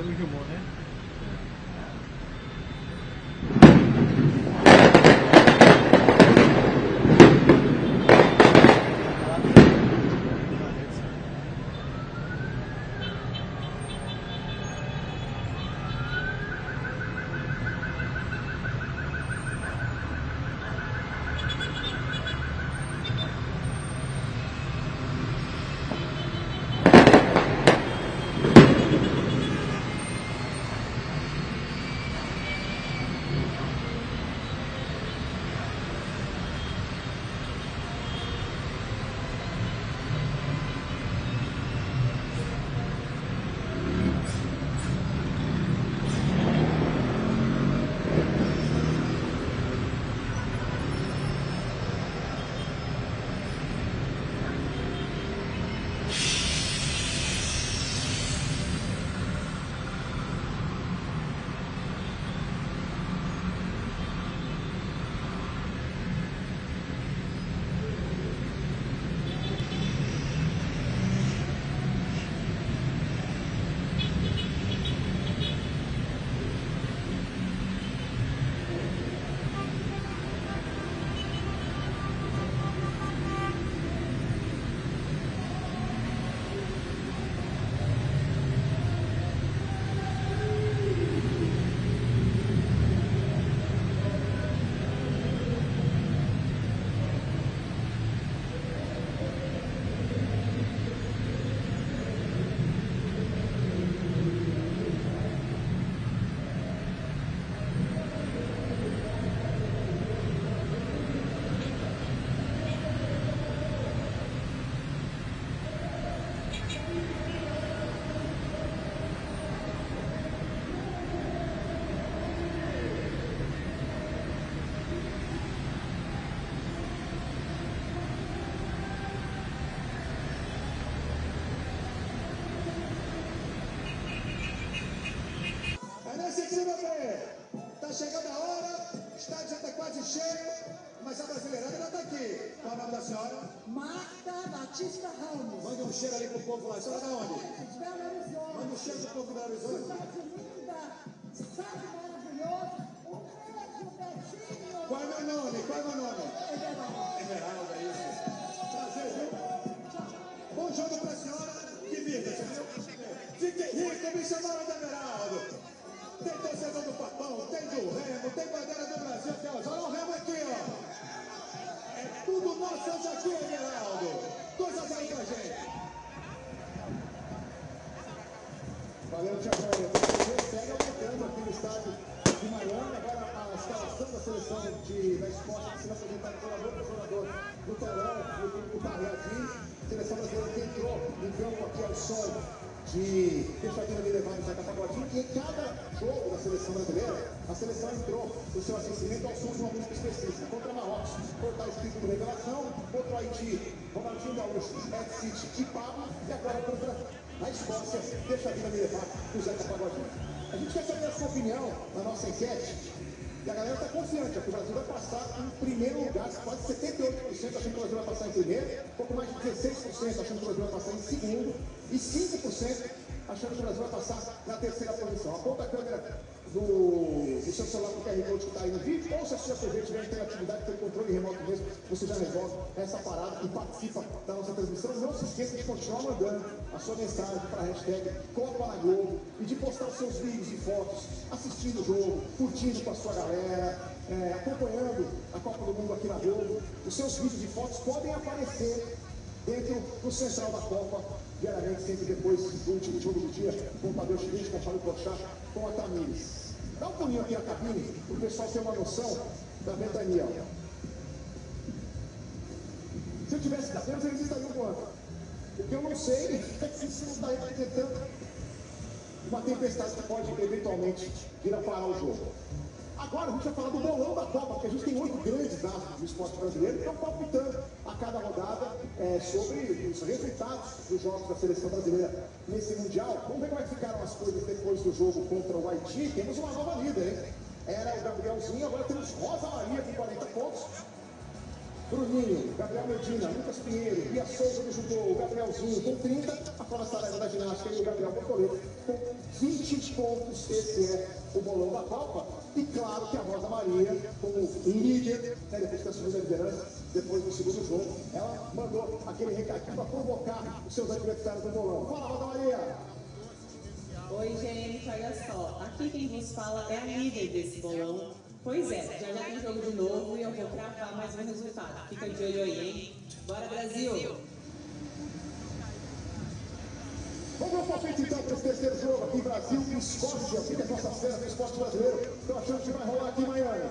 pelo Gilmon, né? Está chegando a hora, o estádio já está quase cheio, mas a brasileirada já está aqui. Qual é o nome da senhora? Marta Batista Ramos. Mande um cheiro ali pro povo lá. A senhora da onde? De Belo Horizonte. Mande um cheiro pro povo de Belo Horizonte. Cidade linda, estado maravilhoso, um beijo, beijinho. Qual é meu nome? Qual é meu nome? Everaldo. Everaldo, é isso. Prazer, viu? Bom jogo pra senhora. Que vida, você viu? Fiquei rico, me chamaram de Everaldo. Tem torcedor do Papão, tem do Remo, tem bandeira do Brasil aqui, ó. Olha o Remo aqui, ó. É tudo nosso hoje aqui, Everaldo. 2-0 pra gente. Valeu, Thiago. Você segue aumentando aqui no estádio de Miami. Agora a escalação da seleção da Escócia que se vai apresentar jogador por jogador do telão, do Carreadinho. Seleção brasileira que entrou em campo aqui ao som de fechadinha de levar no Zeca Pagodinho, e em cada jogo da seleção brasileira, a seleção entrou no seu assistente ao som de uma música específica. Contra Marrocos, cortar escrito de revelação, contra o Haiti, Ronaldinho Gaúcho, Ed City de Pablo, e agora contra a Escócia, deixa a vida me levar do Zeca Pagodinho. A gente quer saber a sua opinião na nossa enquete. E a galera está confiante, que o Brasil vai passar em primeiro lugar, quase 78% achando que o Brasil vai passar em primeiro, pouco mais de 16% achando que o Brasil vai passar em segundo, e 5% achando que o Brasil vai passar na terceira posição. Aponta a câmera do seu celular com o QR Code que está aí no vídeo, ou se a sua TV tiver interatividade, tem controle remoto mesmo, você já resolve essa parada e participa da nossa transmissão. Não se esqueça de continuar mandando a sua mensagem para a hashtag Copa na Globo e de postar os seus vídeos e fotos assistindo o jogo, curtindo com a sua galera, acompanhando a Copa do Mundo aqui na Globo. Os seus vídeos e fotos podem aparecer dentro do Central da Copa, diariamente, sempre depois do último jogo do dia, com o Tadeu Schmidt, com o Fábio Porchat, com a Tamires. Dá um pulinho aqui na cabine, para o pessoal ter uma noção da ventania. Se eu tivesse cabelos, eles estariam voando. O que eu não sei é se isso não está representando uma tempestade que pode, eventualmente, vir a parar o jogo. Agora a gente vai falar do bolão da Copa, porque a gente tem 8 grandes astros do esporte brasileiro que estão palpitando a cada rodada sobre os resultados dos jogos da seleção brasileira nesse Mundial. Vamos ver como é que ficaram as coisas depois do jogo contra o Haiti. Temos uma nova líder, hein? Era o Gabrielzinho, agora temos Rosa Maria com 40 pontos. Bruninho, Gabriel Medina, Lucas Pinheiro, Bia Souza do judô, o Gabrielzinho com 30, a Flora Saraiva da ginástica e o Gabriel Bortoleto com 20 pontos. Esse é o bolão da Copa. E claro que a Rosa Maria, como líder, né, depois que assumiu a liderança, depois do segundo jogo, ela mandou aquele recadinho para provocar os seus adversários do bolão. Fala, Rosa Maria! Oi, gente, olha só. Aqui quem nos fala é a líder desse bolão. Pois é, já tem jogo de novo e eu vou cravar mais um resultado. Fica de olho aí, hein? Bora, Brasil! Vamos ao palpite então para esse terceiro jogo aqui, Brasil e Escócia. Fica a nossa cena do esporte brasileiro. Estou achando que vai rolar aqui em Miami.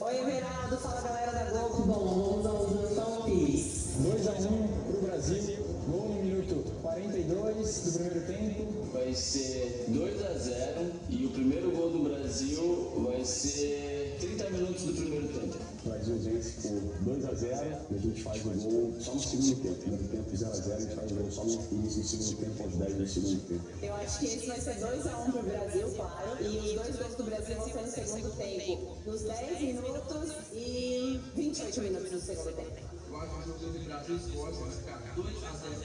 Oi, Everaldo, fala galera da Globo. Bom, vamos aos palpites. 2-1 pro Brasil, gol no minuto 42 do primeiro tempo. Vai ser 2-0 e o primeiro gol do Brasil vai ser 30 minutos do primeiro tempo. O Brasil vence por 2-0 e a gente faz o gol só no segundo tempo. No primeiro tempo 0-0, a gente faz o gol só no início do segundo tempo, aos 10 do segundo tempo. Eu acho que esse vai ser 2-1 pro Brasil, claro. E os dois gols do Brasil vão ser no segundo tempo, nos 10 minutos e 28 minutos no segundo tempo. Eu acho que o jogo de Brasil e Escócia vai ficar 2-0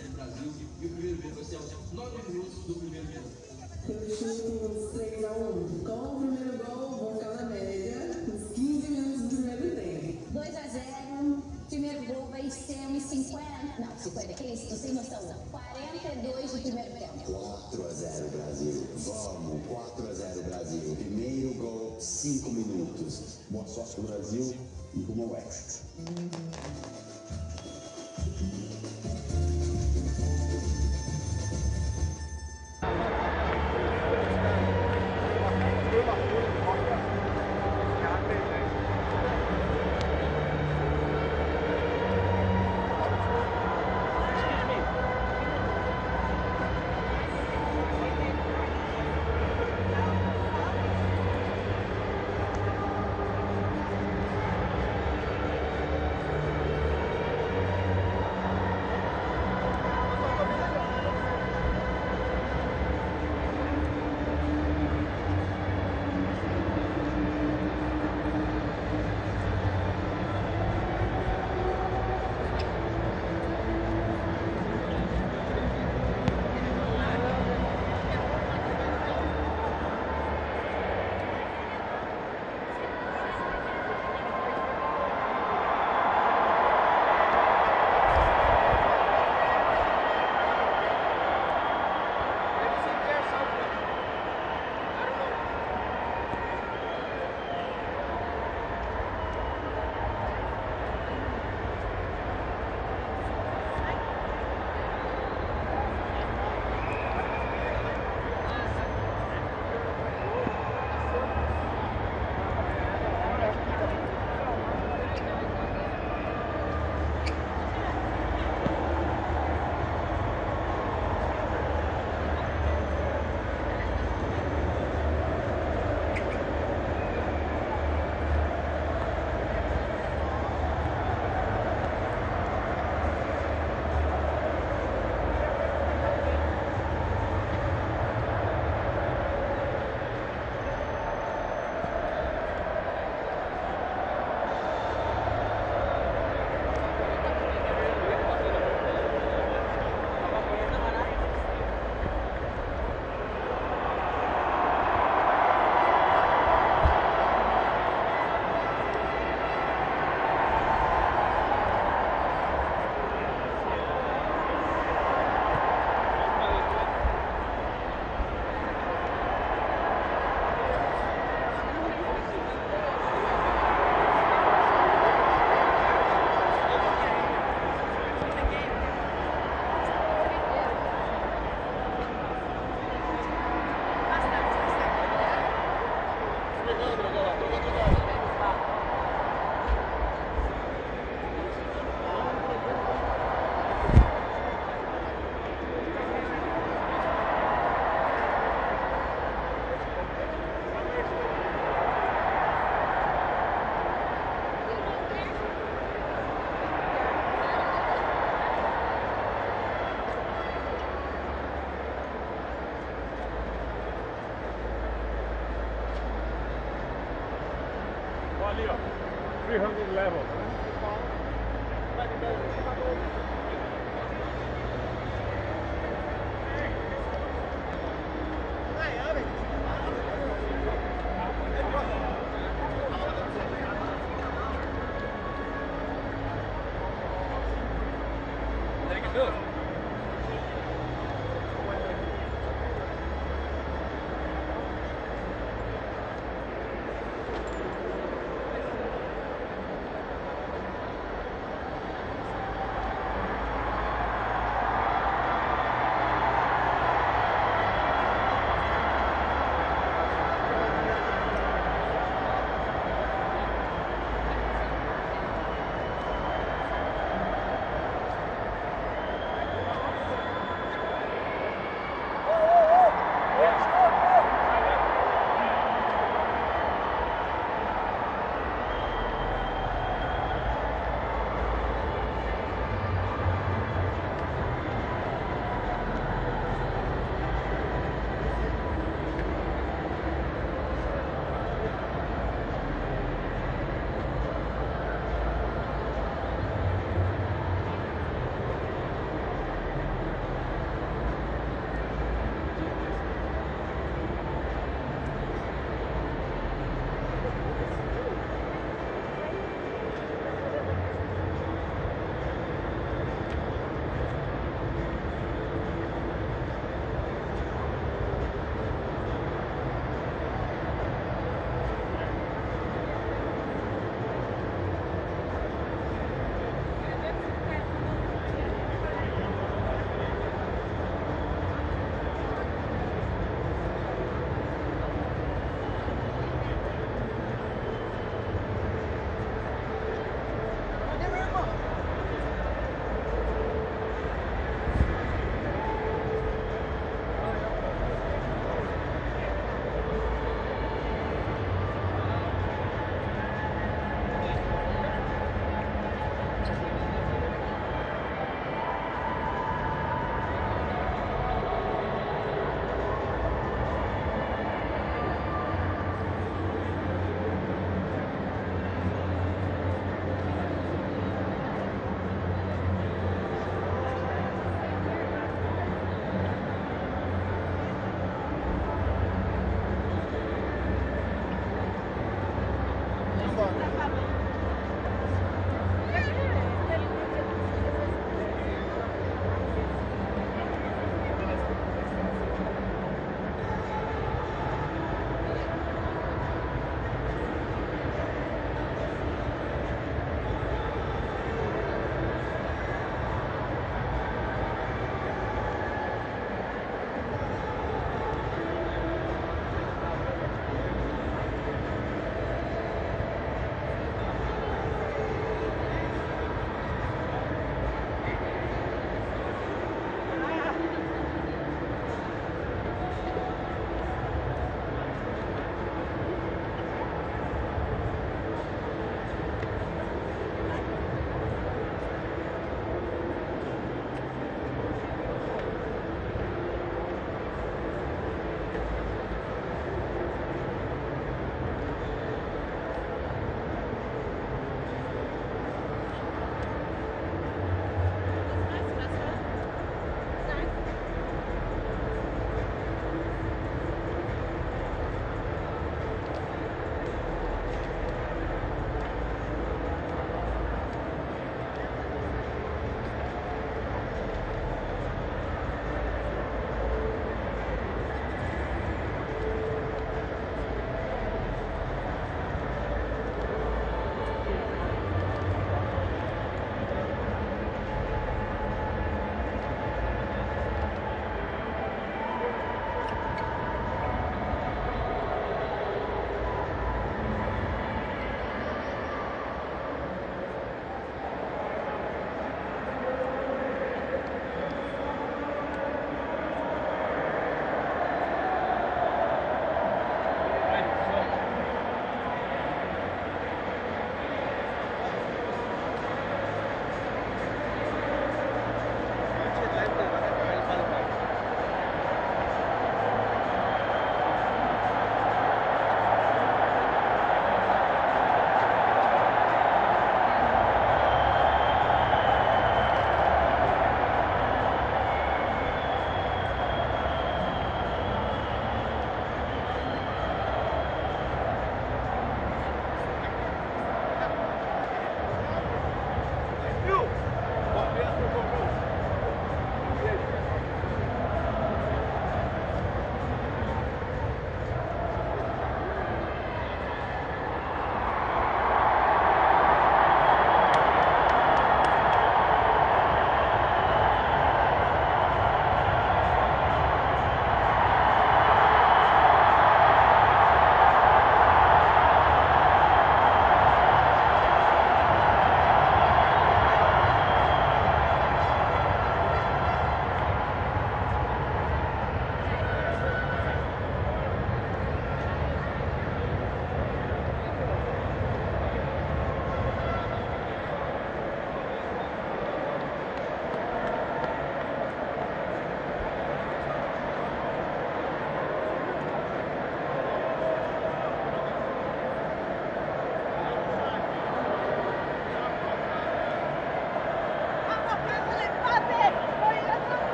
pro Brasil e o primeiro gol vai ser aos 9 minutos do primeiro tempo. Eu chuto 3-1. Com o primeiro gol, vou ficar na média, nos 15 minutos do primeiro tempo. 2-0. Primeiro gol vai ser uns 50. Não, 50, que isso? Tô sem noção. 42 do primeiro tempo. 4-0 Brasil. Vamos, 4-0 Brasil. Primeiro gol, 5 minutos. Boa sorte pro Brasil e rumo ao Hexa. 300 level.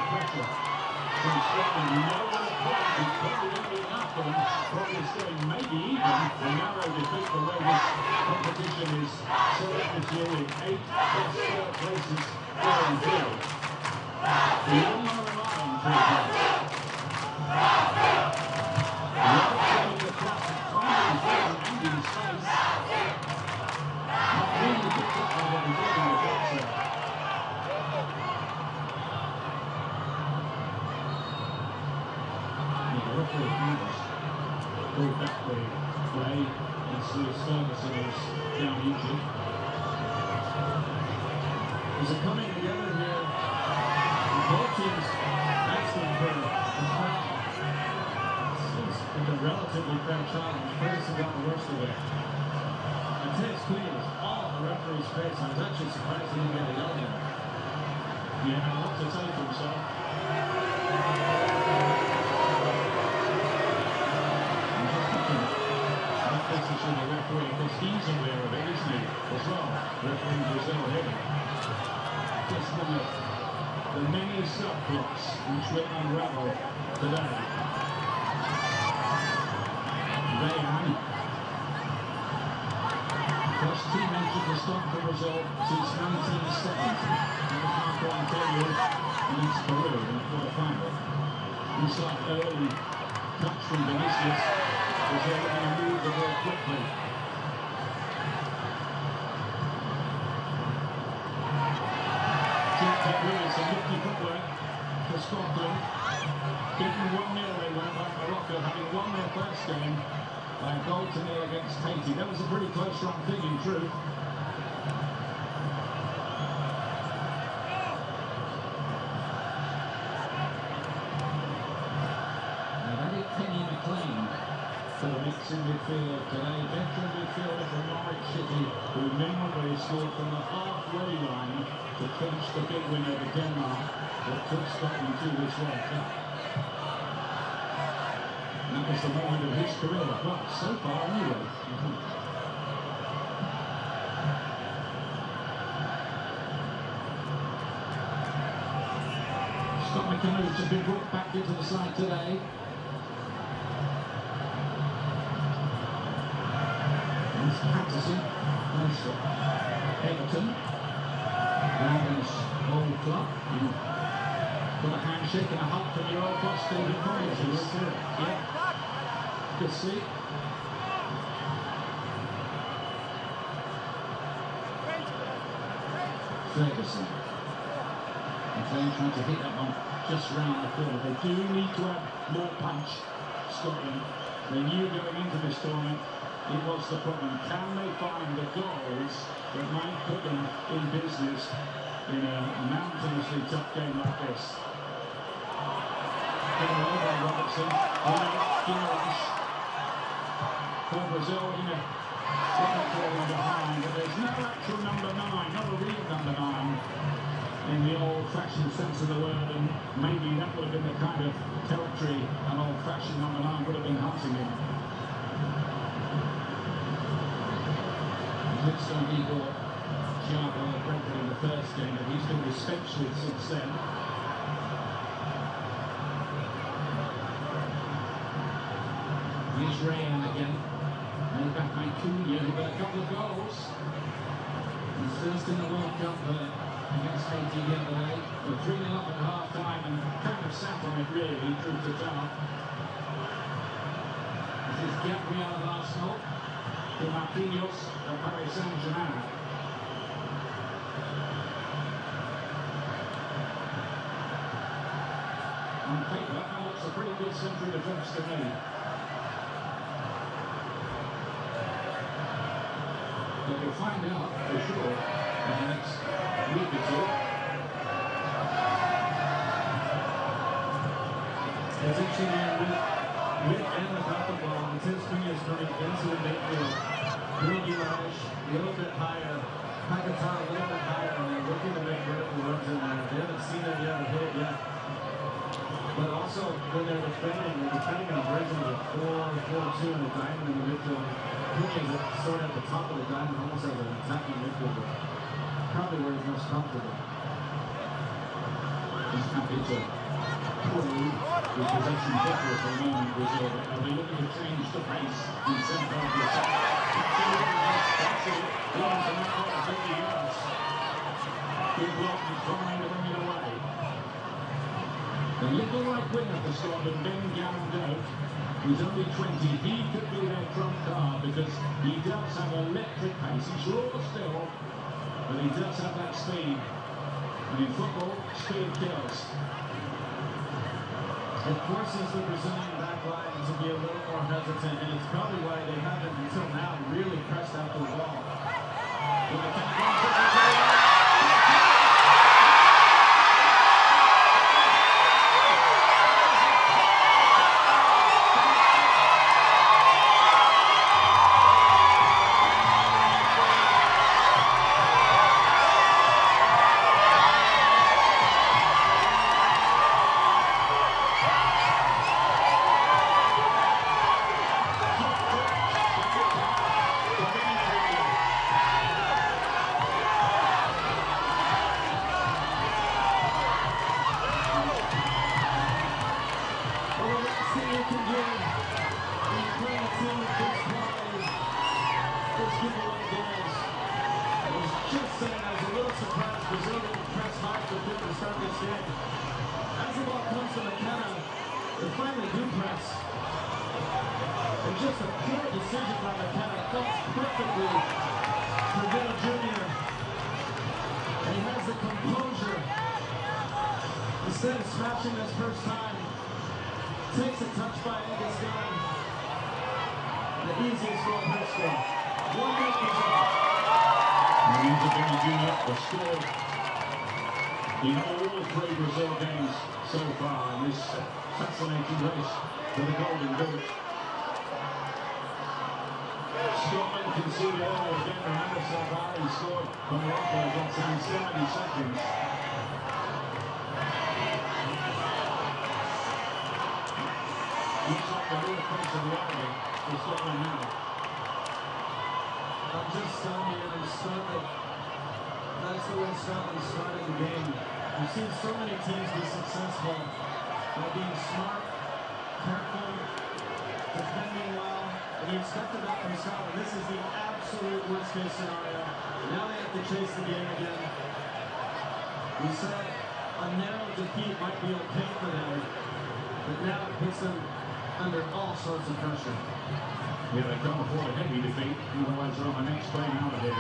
pressure from Scotland. Nowhere to put it. He's probably ending up and probably staying maybe even a narrow defeat the way this competition is set up this year with 8 plus third places going through. The one on the line for the place. The cross finding and in space. Not really picked up by what he did in the boxer. The referee has pulled back the play and Lewis Ferguson is down injured. There's a coming together here. Both teams asking for a foul. It's been a relatively fair challenge. Ferguson got the worst of it. And Ted's clean was all on the referee's face. I was actually surprised he didn't get a yellow there. He had a lot to say for himself. The referee, because he's aware of it, isn't he, as well, refereeing Brazil here. Just one of the many subplots which will unravel today. Rayan, first team entry to start for Brazil since 1970. And the half-one failure against Peru in the quarter-final. Inside early touch from Vinicius. Brazil looking to move the ball quickly. Really some nifty footwork for Scotland. Getting 1-0 they went by Morocco, having won their first game by a goal to nil against Haiti. That was a pretty close run thing in truth. For the mix in midfield today, veteran midfielder from Norwich City, who memorably scored from the halfway line to clinch the big win over Denmark that took Scotland to this World Cup. And that was the moment of his career, well, so far anyway. Scott McCann has been brought back into the side today. Patterson, Everton, Ravens old club, got a handshake and a hug from your old boss, David Moyes. Yeah, good see. Ferguson, McLean trying to hit that one just round the corner. They do need to have more punch, Scotland. They knew going into this tournament it was the problem. Can they find the goals that might put them in business in a mountainously tough game like this? Given away by Robertson, Guimarães for Brazil in a falling behind, but there's no actual number 9, not a real number 9 in the old-fashioned sense of the word, and maybe that would have been the kind of territory an old-fashioned number 9 would have been hunting in. Looks like he got Thiago Brentford in the first game, but he's been dispensed with since then. Here's Rayan again. Made back by Cunha, who got a couple of goals. He's first in the World Cup against Haiti the other day. We're 3-0 up at half-time and kind of sat on it really, truth to tell. This is Gabriel of Arsenal. To Marquinhos of Paris Saint-Germain. On paper, that looks a pretty good central defence to me. But we'll find out for sure in the next week or two. It's interesting with and without the ball, the Tisman is coming into the midfield. Guimarães a little bit higher, Paquetá a little bit higher, and they're looking to make vertical runs in there. They haven't seen it yet or hit it yet. But also, when they're defending on versions of 4-4-2 and a diamond in the midfield. Cunha is sort of at the top of the diamond, almost as an attacking midfielder. Probably where he's most comfortable. just happy to play with possession football for the moment, Brazil. Are they looking to change the pace in the centre of the attack? That's it. Williams and that ball 50 yards. Good block and trying to bring it away. The little right winger for Scotland, Ben Gowden, who's only 20, he could be their trump card because he does have electric pace. He's raw still, but he does have that speed. And in football, speed kills. It forces the Brazilian back line to be a little more hesitant, and it's probably why they haven't until now really pressed out the wall. Instead of smashing this first time, takes a touch by Augustine. The easiest goal per score. 1-0 Brazil. Lorenzo Jr. has scored in all 3 Brazil games so far in this fascinating race for the Golden Boot. Scotland conceded earlier again. Remember, Salvador scored for Morocco against them in 70 seconds. Looks like the real face of reality for Scotland now. I'm just telling you, that's the way Scotland started the game. We've seen so many teams be successful by being smart, careful, defending well, and you expected that from Scotland. This is the absolute worst case scenario. Now they have to chase the game again. We said a narrow defeat might be okay for them, but now it puts them under all sorts of pressure. Yeah, they can't afford a heavy defeat, otherwise they're on the next plane out of here.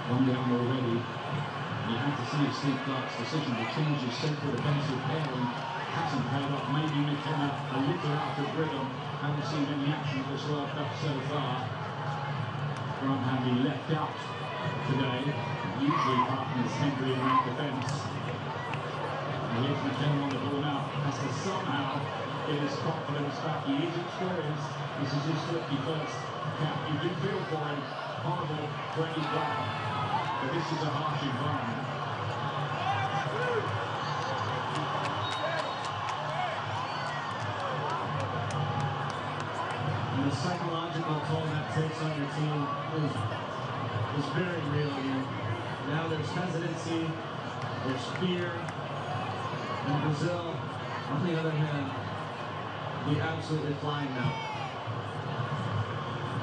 1 down already. You have to see Steve Clark's decision to change his central defensive pairing hasn't paid off. Maybe McKenna a little out of rhythm. Haven't seen any action at this World Cup so far. Grant had been left out today. Usually partners temporary in that defence. Here's McKenna on the ball now, has to somehow get his confidence back. He is experienced. This is his 51st cap. You do feel for him. Horrible for any player. But this is a harsh environment. And the psychological toll that takes on your team is very real here. Now there's hesitancy, there's fear. And Brazil, on the other hand, be absolutely flying now.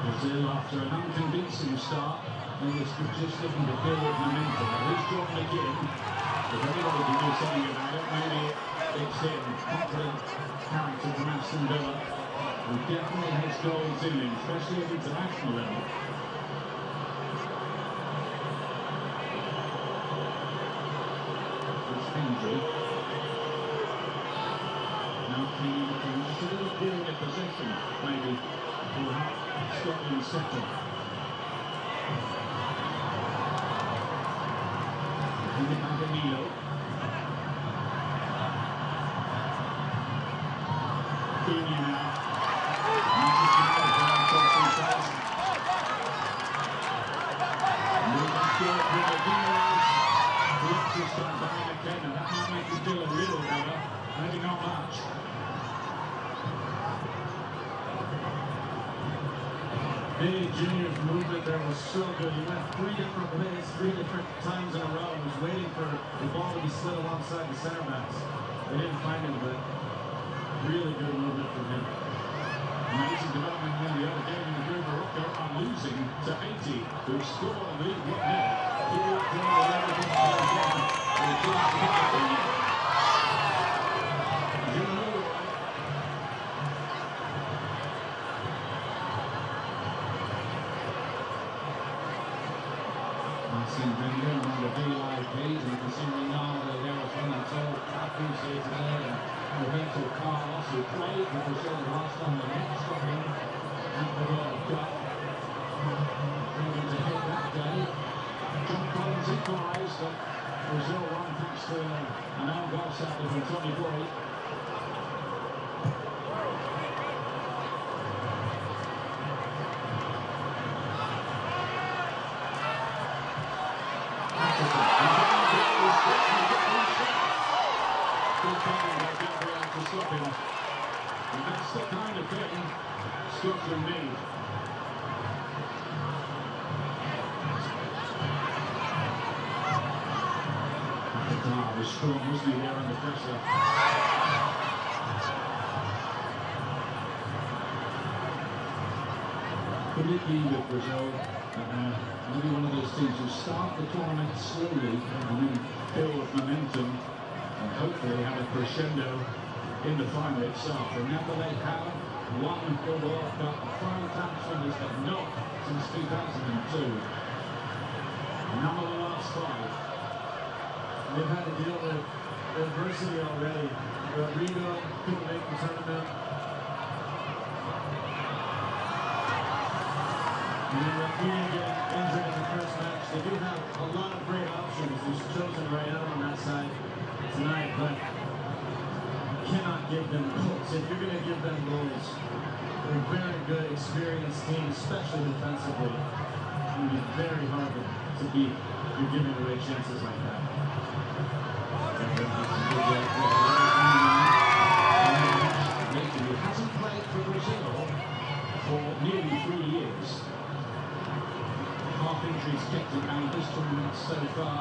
Brazil, after an unconvincing start, they was just looking to build up momentum. He's drawn again. If anybody can do something about it, maybe it's him. Confident character from Aston Villa, who definitely has goals in him, especially at international level. It's Hendry. Just a little period of possession, maybe, will help Scotland settle. And it back to Milo. Kenya now. That might make you feel a little better, maybe not much. The juniors movement there was so good. He went 3 different ways, 3 different times in a row. He was waiting for the ball to be slid alongside the center backs. They didn't find him, but really good movement from him. Amazing development in the other game in the group. Morocco are losing to Haiti, who scored and lead 1-0. On the D-Live page, and you can see Ronaldo there as well. It's all appreciated there. And Roberto Carlos, who played for Brazil last time they met Scotland at the World Cup. Going to hit that day. John Collins equalised, but Brazil won thanks to an own goal sadly from Tommy Boyd. And that's the kind of thing Scotland need. Was strong, wasn't he, there under pressure? Could it be with Brazil? Maybe one of those teams who start the tournament slowly and then build momentum and hopefully have a crescendo in the final itself. Remember, they have won the World Cup 5 times winners, but not since 2002. None of the last 5. They've had to deal with adversity already. Rodrigo couldn't make the tournament. And then Rafinha getting injured in the first match. They do have a lot of great options. He's chosen right out on that side tonight, but cannot give them goals. If you're going to give them goals, they're a very good, experienced team, especially defensively. It's going to be very hard to beat if you're giving away chances like that. He hasn't played for Brazil for nearly 3 years. Half injuries kept him out of this tournament so far.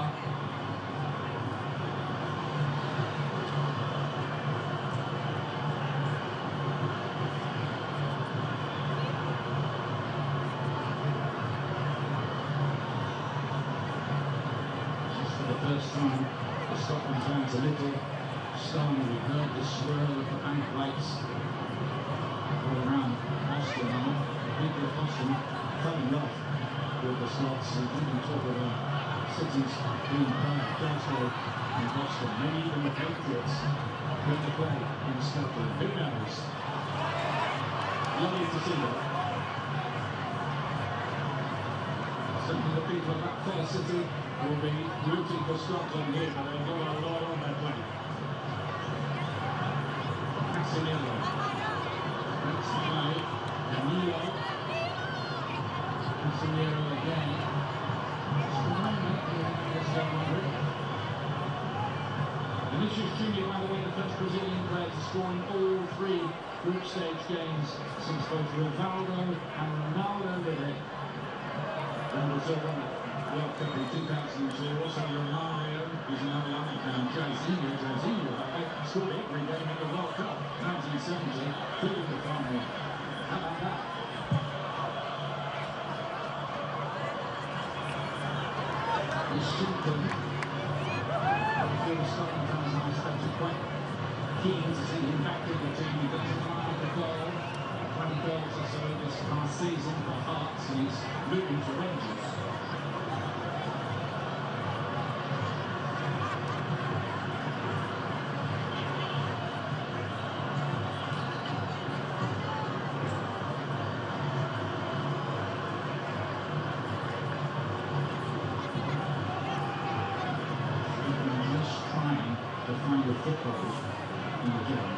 First time the Scotland fans a little stunned. We heard the swirl of the bank lights all around Boston. The people of Boston fell in love with the Scots, and even talk of cities being Glasgow and Boston. Maybe even the Patriots going to play in Scotland. Who knows? Lovely to see that. Certainly the people of that fair city will be rooting for Scotland here, but they've got a lot on their plate. Casemiro. That's the play. Danilo. Casemiro again. Vinicius Junior, by the way, the first Brazilian player to score in all 3 group stage games since both Rivaldo and Ronaldo did it. And Brazil won it. World Cup in 2002, also Romario, who's another London fan, Jairzinho, scored every game in the World Cup, 1970, including the final. How about that? It's Shilton. I feel Scotland fans are especially quite keen to see him back in the team. He doesn't like the goal. 20 goals or so this past season for Hearts, and he's moving to Rangers. Football in the game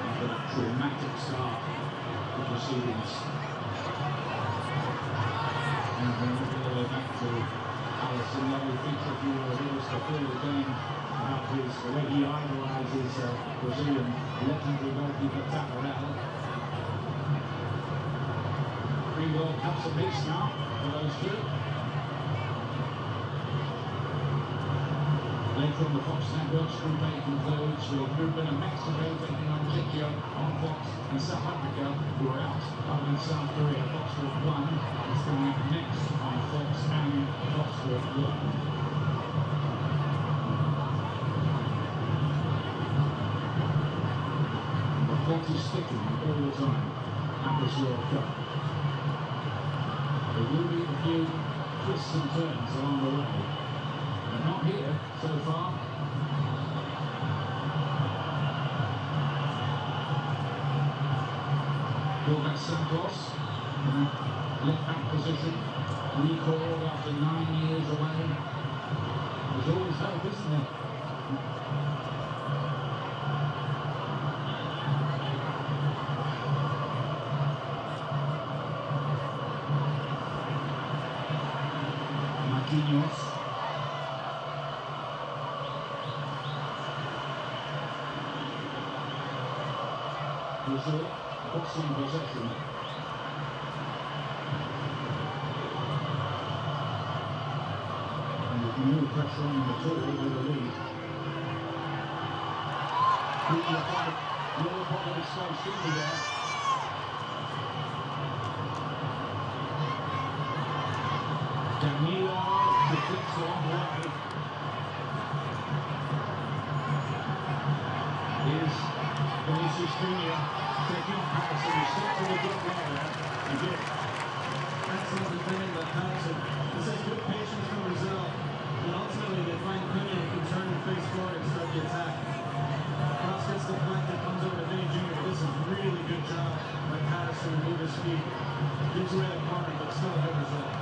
after that traumatic start of proceedings. And then all the way back to Alisson, lovely feature if you were with us before the game about the way he idolises Brazilian legendary goalkeeper Tafarel. 3 World Cup have some pace now for those two. Later on the Fox Networks, Group A concludes with Group B and Mexico taking on Tokyo on Fox, and South Africa, who are out in South Korea. Fox Sport 1 is coming up next on Fox and Fox Sport 1. Fox is sticking all the time at this World Cup. There will be a few twists and turns along the way, but not here so far. Jorge Santos in that left back position, recalled after 9 years away. There's always hope, isn't there? Marquinhos. Brazil bossing possession. And with no pressure on him at all with the lead. Lower pocket of space, didn't he there? Danilo deflects the long way. Here's Vinicius Junior taking Patterson, who stepped to the drop there. He did. Excellent defending by Patterson. This is good patience from Brazil, but ultimately they find Cunha who can turn and face forward and start the attack. Cross gets deflected, comes over to Vinny Jr., but this is a really good job by Patterson to move his feet. Gives away the corner, but still a good result.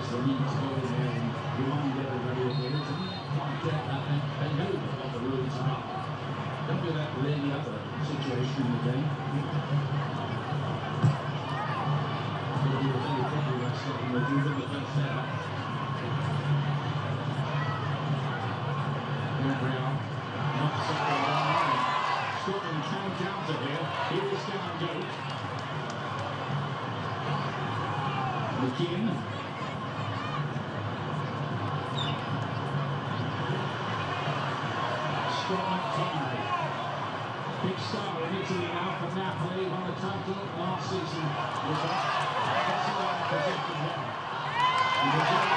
The need to go in there and remind everybody of the rules. Can't get that, they know what the rules are. Don't do that with any other situation in the game. It's going to be a very proper wrestler when they do them the first there. Gabriel, knocks up the line. Scotland can counter here. Here is down goat. McKeon. Big star in Italy now for Napoli, won the title last season. Was that Barcelona projected well. And Brazil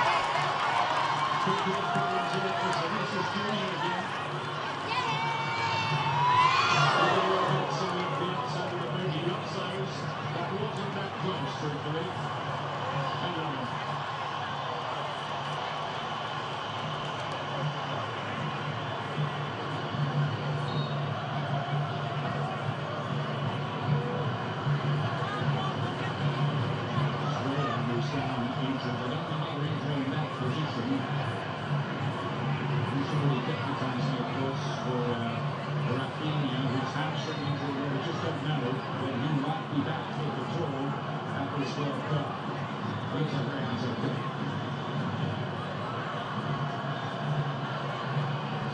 quickly put into it was Vinicius Junior again. So the outside of the boot, he got those. That wasn't that close, truthfully.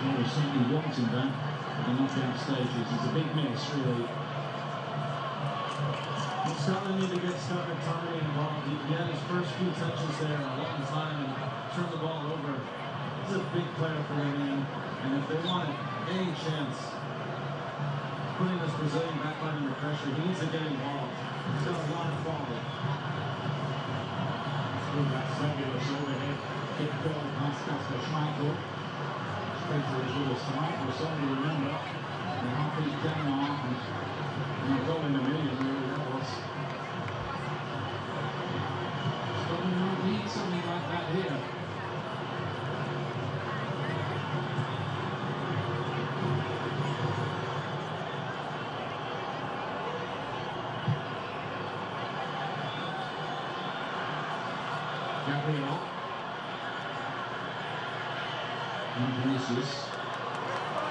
And certainly wanting that at the knockout stages. It's a big miss, really. Scotland need to get Scotland Tommy involved. He had his first few touches there a long time and turned the ball over. He's a big player for them, and if they want any chance putting this Brazilian backline under pressure, he needs to get involved. He's got a lot of quality. That fabulous overhead kick goal past Casper Schmeichel. Straight to his little side. We're sorry to remember the half-inch Denmark and a goal in the million, really, that was. Scotland might need something like that here. Gabriel. And Vinicius.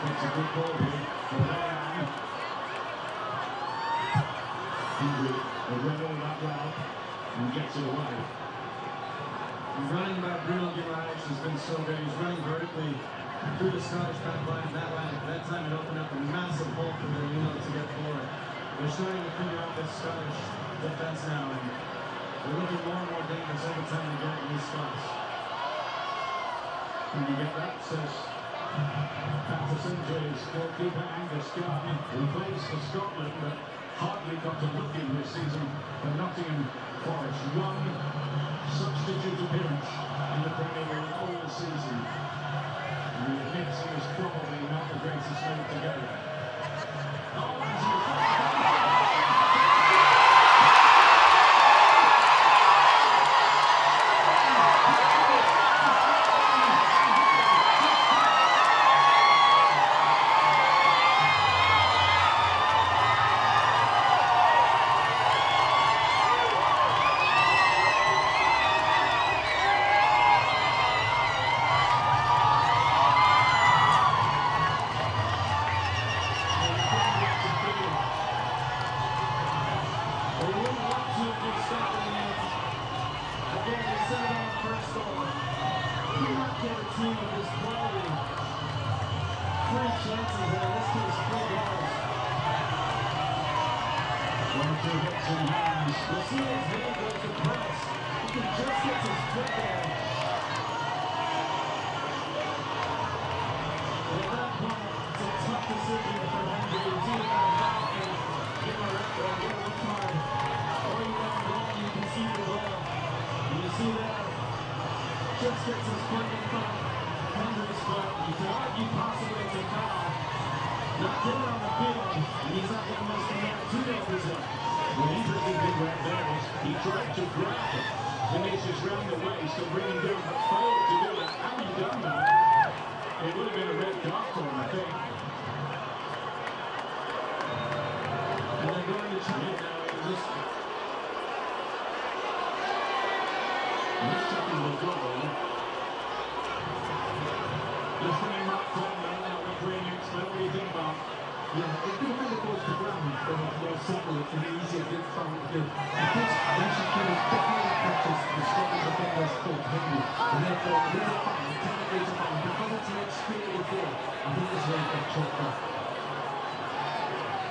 Takes a good ball here for Ryan. Hendry, they read all that well and gets it away. running by Bruno Guimaraes has been so good. He's running vertically through the Scottish back line. That time it opened up a massive hole for Berlino to get forward. They're starting to figure out this Scottish defense now, and they're looking more and more dangerous every time they get in these spots. Can you get that? Says Patterson, goalkeeper Angus Garden, who plays for Scotland, but hardly got a look in this season for Nottingham Forest. One substitute appearance in the Premier League all season. And he admits he was probably not the greatest move to go.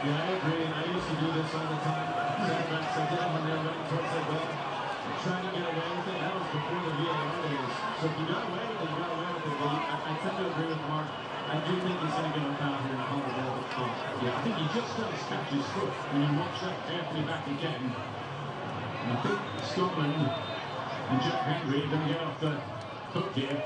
Yeah, I agree. I used to do this all the time. Center-backs, I did it when they were running towards their goal. Trying to get away with it. That was before the VAR days. So if you got away with it, you got away with it. But I tend to agree with Mark. I do think he's going to get a foul here and call the ball. Yeah, I think he just does catch his foot. When you watch that carefully back again. And I think Scotland and Jack Hendry are going to get off the hook here.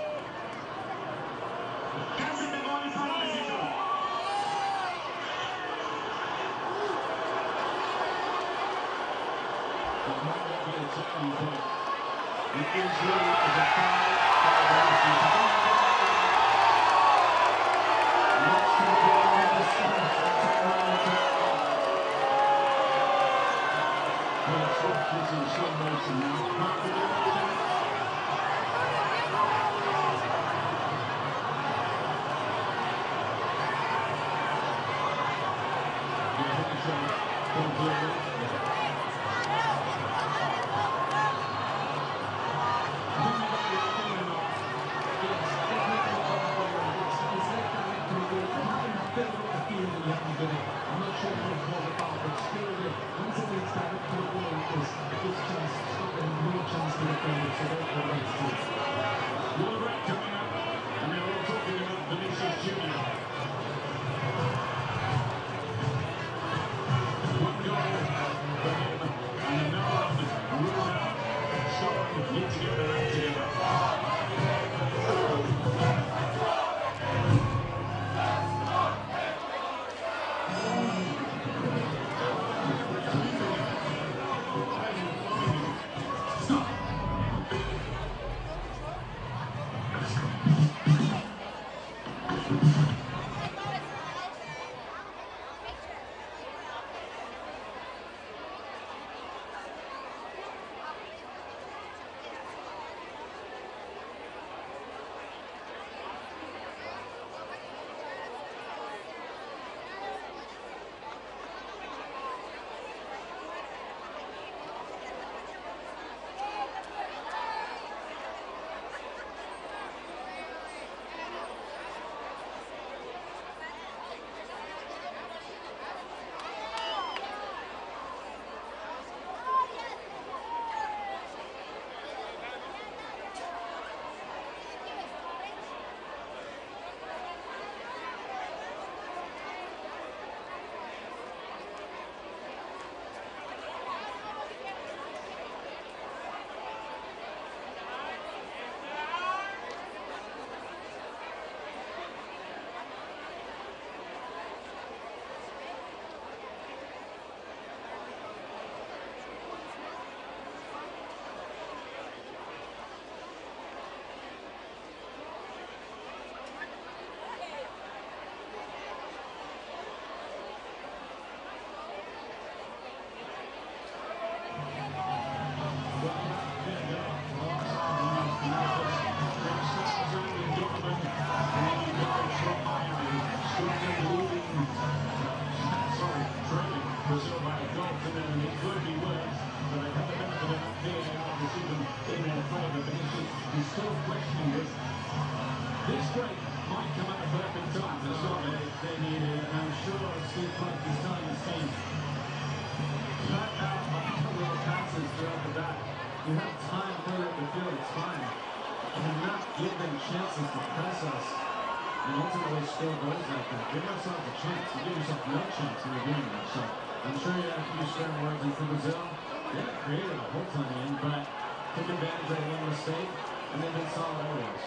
and ultimately score goals like that. Give yourself a chance. You give yourself no chance when you're doing that. So I'm sure you have a few stern words in for Brazil. They created a whole ton in, but took advantage of one mistake, and they've been solid always.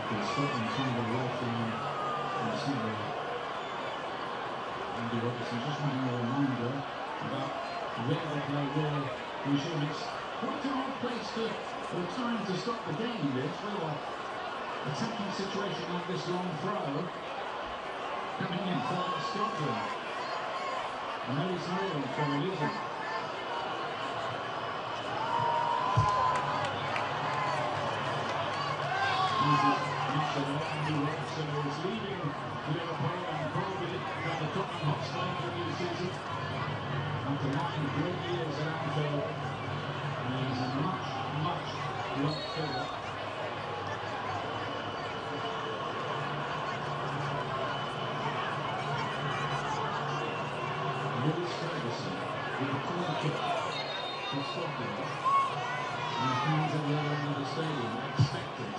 It's Scotland trying to go from the centre. Andy Robertson just wanting a reminder about where they play, where we should. It's quite a hard place or time to stop the game, this, with an attacking situation like this long throw coming in for Scotland. And maybe it's not even for a reason. Andy Robertson is leading Liverpool and probably at the top of the for the season. After 9 great years at Anfield, and he's a much loved figure. Lewis Ferguson with a corner kick for Scotland. And the fans at the other end of the stadium expected.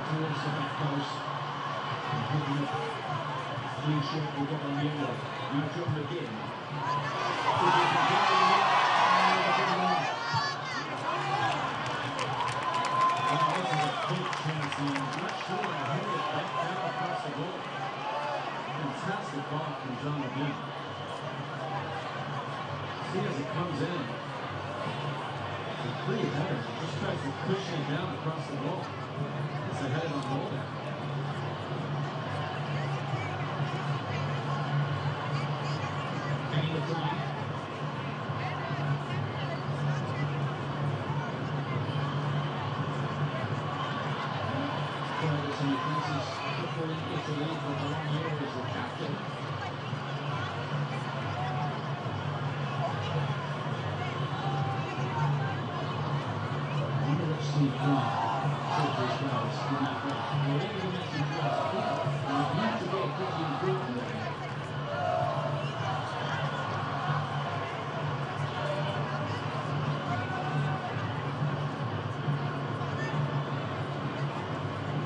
Towards the back post and picking up clean sheet with what on yellow. Now John McGinn. This is a big chance and not sure I heard it back down across the goal. Fantastic ball from John McGinn. See as it comes in. It's a pretty header. Just tries to cushion it down across the goal. It's a head on goal. Gain the flag. Ferguson advances football in Italy for the long year as the captain. I wonder what Steve Clark as well as in that way. Whatever the message was, there needs to be a big improvement there.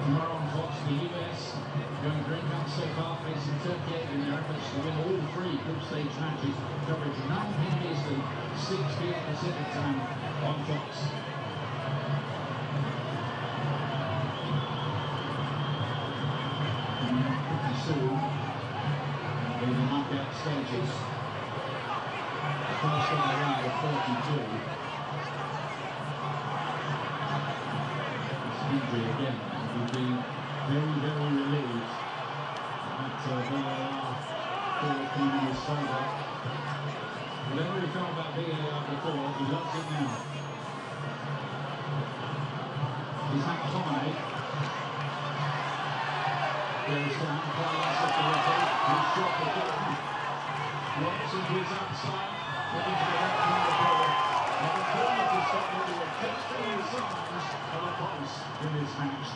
Tomorrow on Fox, the US going green card so far, facing Turkey in their efforts to win all 3 group stage matches. Coverage 9 p.m. Eastern, 6 p.m. Pacific time on Fox. Soon, in the knockout stages, the first one around of 42. It's an injury again, and we've been very relieved that VAR came in his favour. Whatever he felt about VAR before, he loves it now. He's McTominay. Goes down, Clarín at the referee, he's shot the ball. Robson to his outside, looking to the left hand of the ball. And the corner to Scotland who are just doing signs of a pulse in this match.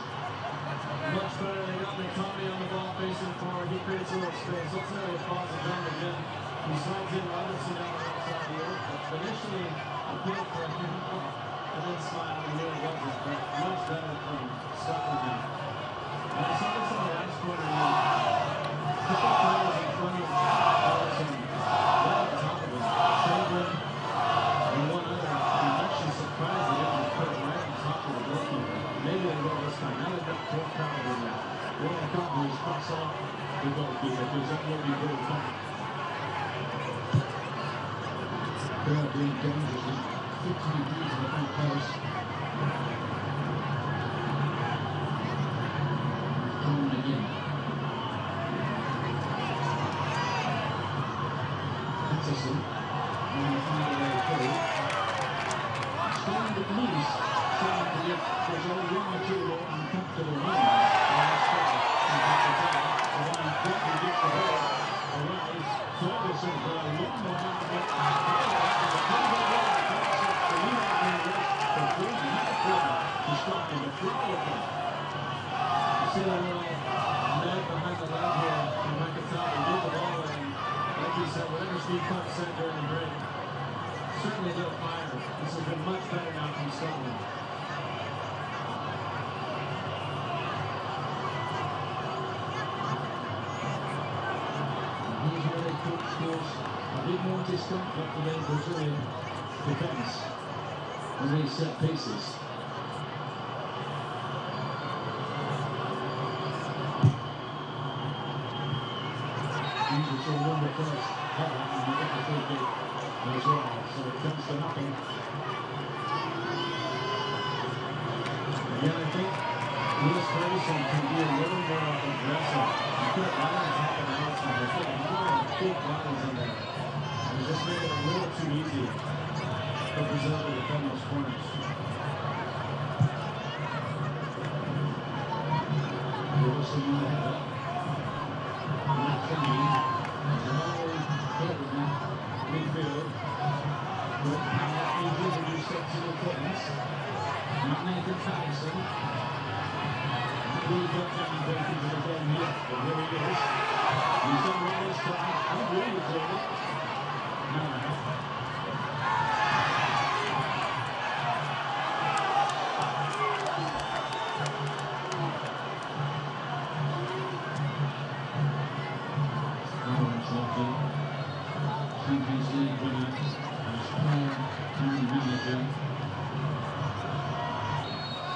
Much better, they got McTominay on the ball facing forward, he creates a little space. Ultimately it falls to John McGinn. He slides in Robertson down the outside the oak. Initially appealed for a hand up, and then smiled and really wasn't. But much better from Scotland now. And I saw this on the last quarter now. A couple of players in front of Robertson, right on top of him, Chamberlain and one other. I'm actually surprised they didn't put it right on top of the goalkeeper. Maybe they will this time. Now they've got 4 crowd in there. What they can't do is pass it off the goalkeeper because that will be pulled back. They're being dangerous. 15 degrees in the back post. Again. Anderson, and the final way through. Starting with knees, showing that there's only 1 or 2 more uncomfortable moments. And then he quickly gets the ball away. Ferguson for a long moment, but the combo ball concept for you out there for 3 minutes to start in the flow of them. See that they don't fire. This has been much better now from Scotland. He's really caused a bit more discomfort for the Brazilian defence on these set pieces. Usually sort of won the first header and you get the free kick as well, so it comes to nothing. Again, I think Lewis Ferguson can be a little more aggressive. You put Lions up in the outside, I think you want to put Lions in there. And it just made it a little too easy for Brazil to defend those corners. Wilson in the header. Midfield, with injured and reception equipment. Not Nathan Patterson. He's got down back into the game yet, but here he is. He's done well this time. I'm really clear. No. Champions League winner, as player and manager.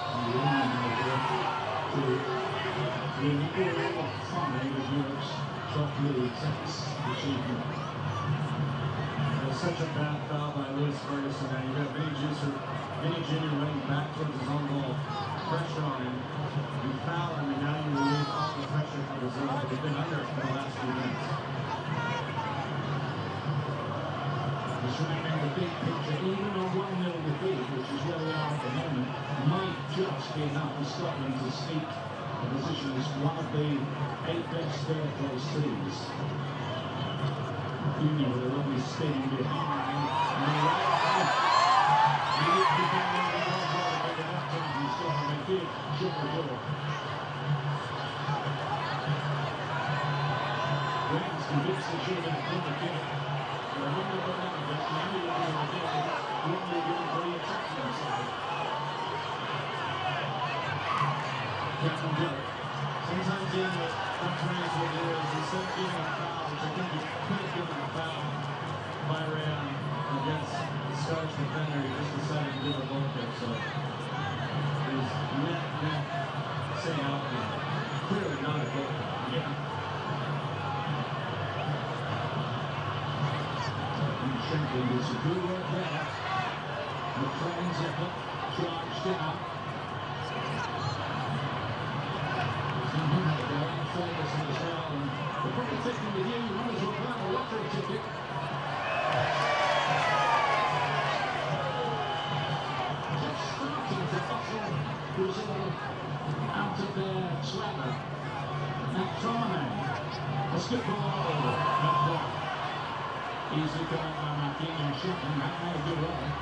And the only manager to win all 5 of Europe's top leagues. That's achievement. There's such a bad foul by Lewis Ferguson, and you got Vinny Jr. running back towards his own goal. Pressure on him. You foul him, and now you relieve all the pressure from Brazil, but they've been under it for the last few minutes. Remembering the big picture, even a 1-0 defeat, which is where we are at the moment, might just be enough for Scotland to sneak a position as one of the 8 best third-place teams. Union with a lovely spin behind, and the right back. He did defend the ball well, but enough time he saw him and did shut the door. Wings convinced the should have been a corner kick. I wonder what happened, but now you're going to get it. What they're doing for the attacking side. Captain Joe. Sometimes in the countries where there is, instead of giving a foul, which I think he could have given a foul by Rayan against the Scottish defender, he just decided to give a goal kick. So he's net saying out there. Clearly not a goal kick. Yeah. Shankland is a good work there. McLean's effort charged down. Ferguson as well. And the probably thinking with you, you might as well buy a lottery ticket. Just starting to hustle Brazil out of their swagger. McTominay. That's good ball. Easily come out by Marquinhos, shooting, that may be right.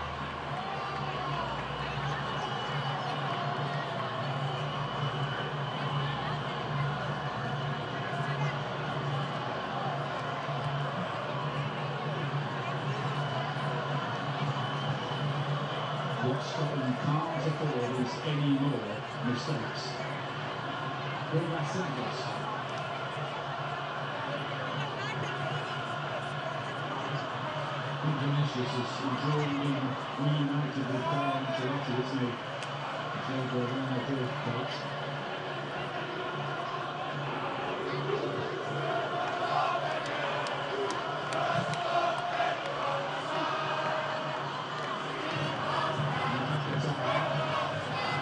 What Scotland can't afford is any more mistakes. Will Santos. Vinicius is enjoying being reunited with Ancelotti, isn't he? So they're on their fourth coach.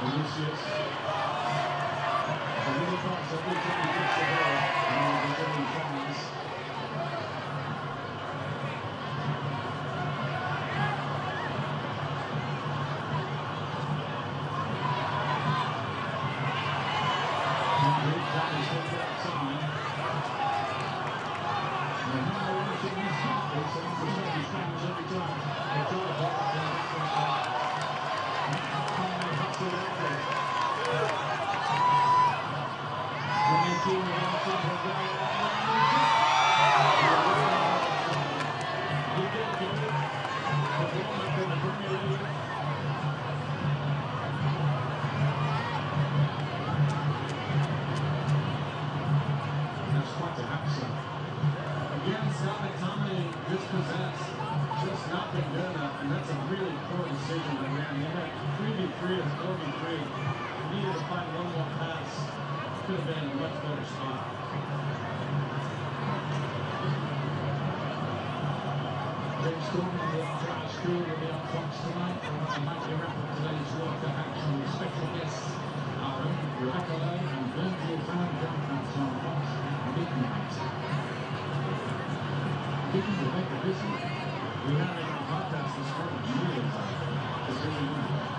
Vinicius. A little pass every time he gets the ball, and the Brazilian fans. poor decision by them. They had 3v3 and 4v3. Needed to find one more pass. Could have been a much better spot. James Storm on the Entourage crew will be on Fox tonight. I might be wrapping today's World Cup action with special guests our own Rebecca Lowe and Virgil van Dijk on Fox at midnight. Speaking of Rebecca, busy. We have it on podcast this morning. She is a busy woman.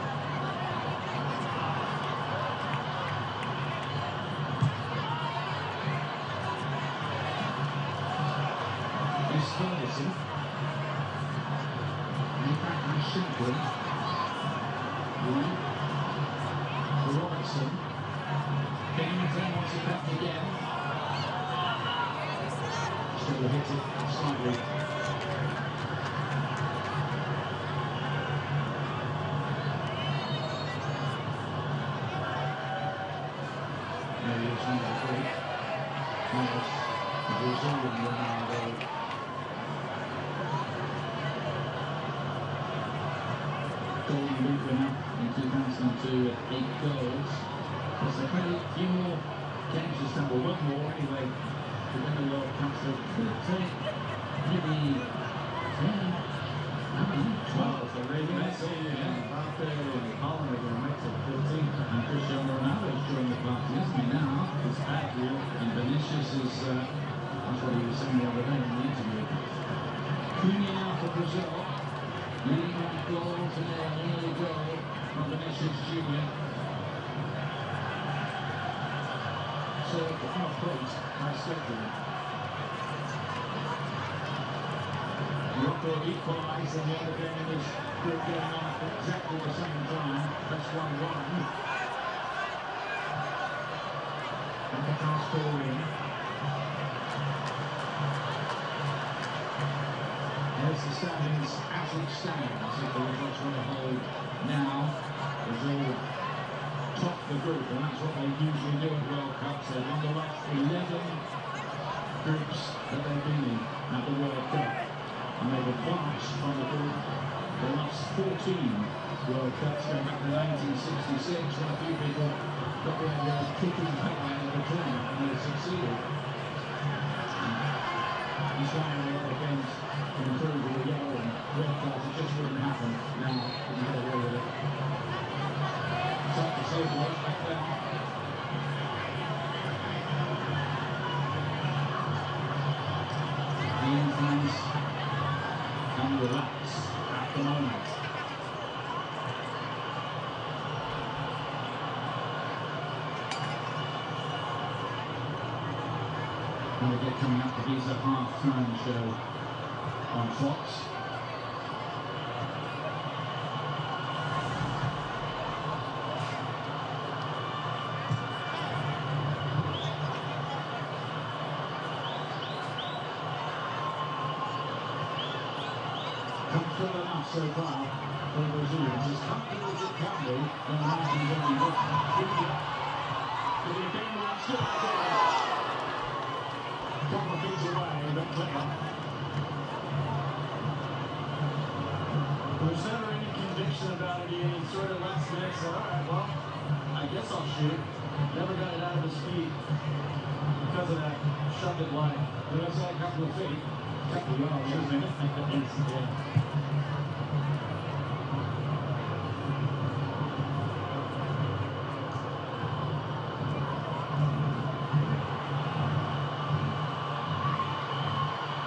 Ferguson. And back by Shankland. Robertson. Getting it in once it back again. Still hit it slightly. Maybe it's number 3. Miles, the Brazilian Ronaldo. Golden Boot winner in 2002 with 8 goals. There's a few more games to stumble, one more anyway to win the World Cup. So it could take maybe 10, 12 for Messi and Mbappe and Holland are going to make it 14. And Cristiano Ronaldo is joining the party, isn't he now? It's Adriel and Vinicius is, that's what he was saying the other day in the interview. Cunha now for Brazil. Leading on goals and an early goal from Vinicius Jr. So half point by Sergio. Morocco equalised in the other game in this group going on at exactly the same time. That's 1-1. And Qatar scoring. There's the standings as it stands. If the results want to hold now, Brazil top the group, and that's what they usually do at World Cups. They've won the last 11 groups that they've been in at the World Cup, and they've advanced from the group the last 14 World Cups, going back to 1966, when a few people got the idea of kicking Pele out of the tournament, and they succeeded. He's trying a lot of games to improve with the yellow and red cards. It just wouldn't happen now. You can get away with it. Tough to save work back there. The influence can relax at the moment. We'll get coming up to these half-time show on Fox. Comfortable enough so far for the Brazilians. As comfortable as it can be when the margin's only one. Will you bring one still again? Couple of things away, but clever. Was there any conviction about it? He sort of last minute said, alright, well, I guess I'll shoot. Never got it out of his feet because of that. Shoved it like, did I say a couple of feet? A couple of yards, isn't it? Yeah.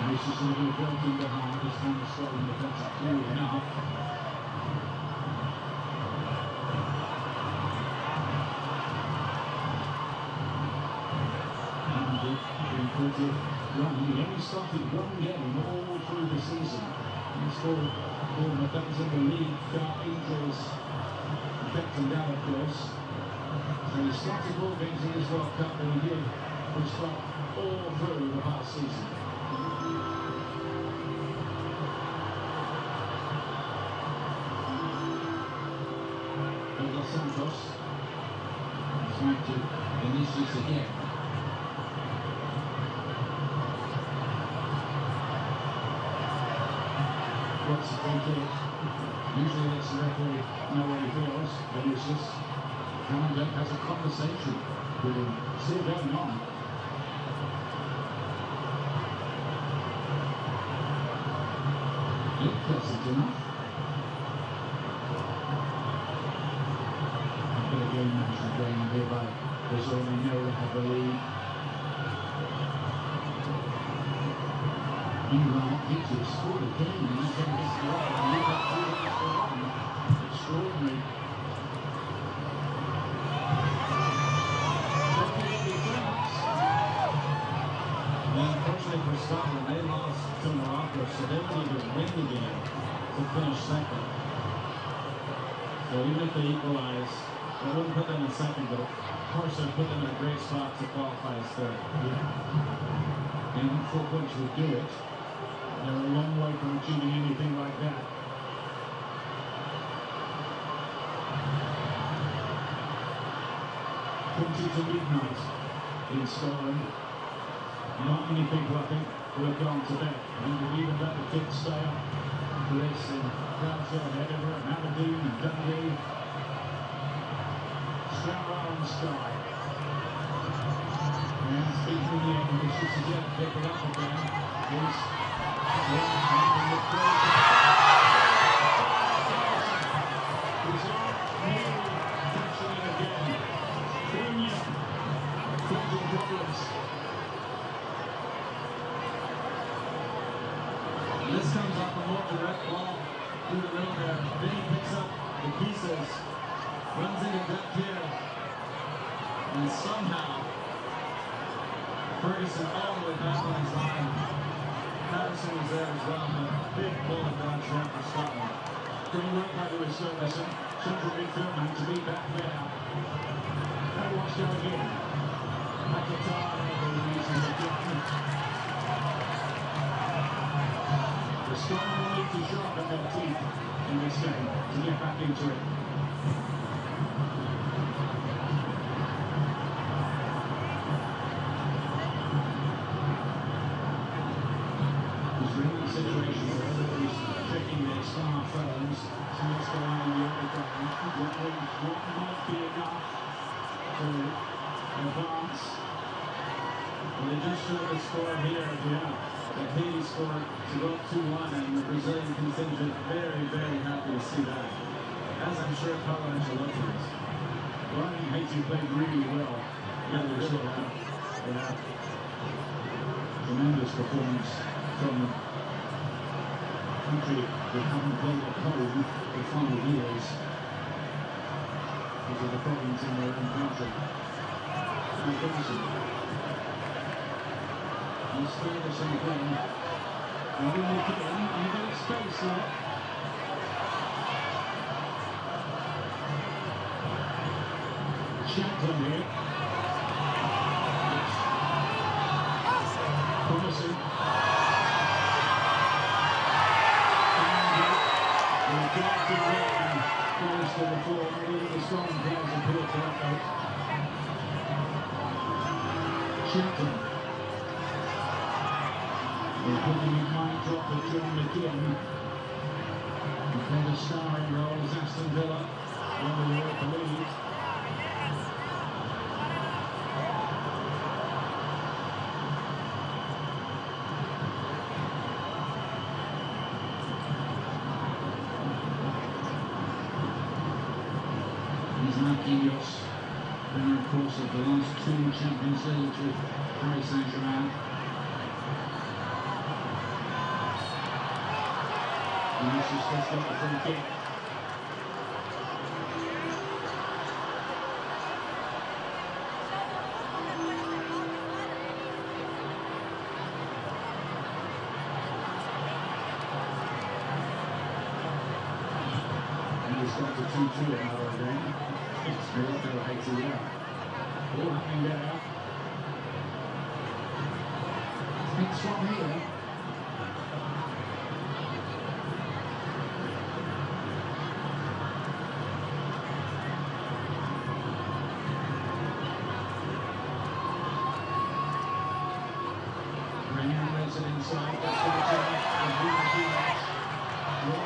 This is going to be built in behind this time of Scotland defence up clearly enough. Andy being pretty young. He only started one game all through the season. He scored Bournemouth. That was in the league. Dark injuries affect him down, of course. So he started more games in this World Cup than he did for start all through the past season. Santos, trying to Vinicius again. What's it's a free kick. Usually it's the referee know what he feels, Vinicius. Hammond has a conversation with him. Still going on. Pleasant enough. A bit of game management going on here by Brazil. They know they have the lead. England not need to score the game and you can get the right and leave that 2-1. Extraordinary. Unfortunately for Scotland, they lost to Morocco, so they would need to win the game to finish second. So even if they equalize, it wouldn't put them in second, but of course it would put them in a great spot to qualify as third. And 4 points would do it. They're a long way from achieving anything like that. To midnight in Scotland. Not many people, I think, will have gone to bed. I think we've even let the kids stay up for this in Glasgow and Edinburgh and Aberdeen and Dundee. Stranraer on the sky. And speaking in the English, this is it, pick it up again. Is one the third. He's on nearly catching it again. Causing problems. This comes off a more direct ball through the middle there. Then he picks up the pieces, runs into depth here, and somehow Ferguson all the way back on his line. Patterson was there as well, but big bullet dodge there for Scotland. Great work by Lewis Ferguson. Central midfield man to be back there. Now watch go again. McIntyre uses again. The Scotland will need to sharpen their teeth in this game to get back into it. There's really a situation where everybody's checking their smartphones, so what's going on in the other game. What might be enough to advance. Well, they just showed the score here, that Haiti scored to go up 2-1, and the Brazilian contingent very, very happy to see that. As I'm sure Carlo Ancelotti is. Well, I think Haiti played really well. Yeah, they really have. Yeah. Tremendous performance from the country that haven't played at home for 5 years because of the problems in their own country. He's Ferguson again. And when they get in, you get space there. Shelton here. Promising. And the drafted man goes to the floor. Maybe the strong players appeal to that note. Shelton. They're putting in mind drop with John McGinn. And for the starring role is Aston Villa on the Europa League. He's Marquinhos, winner of course of the last 2 Champions Leagues with Paris Saint-Germain. Vinicius just got the free kick. And he's got to 2-2 now again. It's Morocco 80 there. All happening there. Next one here. Inside, that's going to turn the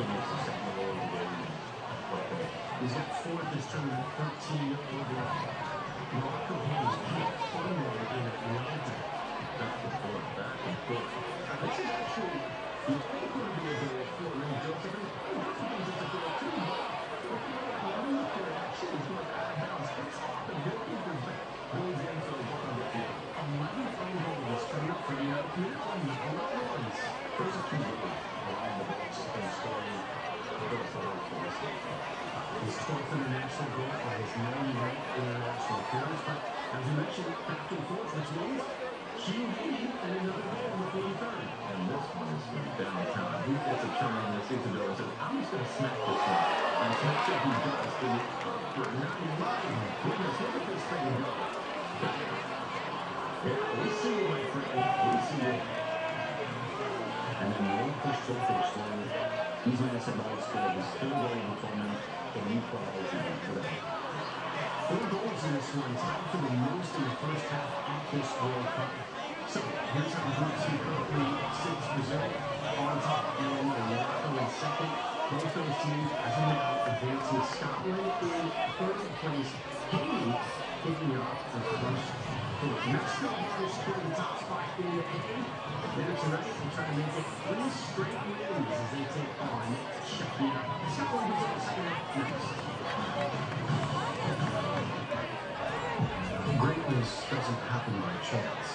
makes a second goal of the game. He's got 4 this tournament, 13 over Morocco. He's picked forward in Atlanta. Back and forth, back and forth. This is actually, you think it would be a goal for Ray Joseph. And this means it's a goal too, but look at action. He's going out of bounds. It's off the goalkeeper's back. Goes in for the bottom of the field. 11th own goal this tournament for the European team. 11 runs. First two goals. Around the box and scoring. His 12th international goal for his 99th international appearance, but as you mentioned, back and forth, which means she may be in another goal in the 43rd. And this one is from downtown. He gets a turn on the season door and says, I'm just going to smack this one. And smack it he does to the upper 99. Goodness, look at this thing go. Yeah, we see you, my friend. We see you. And then the push to the finish line. He's Madison Ball scored his 3rd goal of the tournament and equalizing today. 4 goals in this one, tied for the most in the first half at this World Cup. So here's how the Group C currently sits. Brazil on top and Morocco in second. Both those teams, as of now, advancing. Scotland in 3rd place. Haiti picking up the first. Mexico has secured the top spot in the A. Then tonight, they try to make it 3 straight wins as they take on China. Scotland is on second next. Greatness doesn't happen by chance.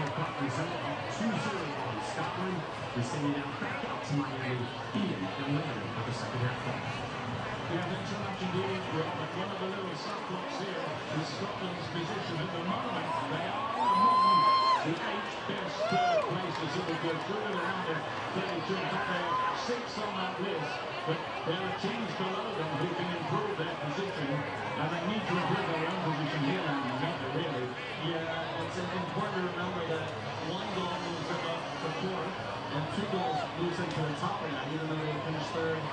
o'clock result of 2-0 on Scotland. We send you now back out to Miami, Ian and Larry for the second half. Yeah, thanks so much indeed, Rob. But one of the little subplots here is Scotland's position at the moment. They are among the 8 best third places that will go through the round of 32. In fact, they are 6th on that list, but there are teams below them who can improve their position, and they need to improve their own position here, and not really. Yeah, it's important to remember that 1 goal moves them up to 4th, and 2 goals moves them to the top of that, even though they finished 3rd.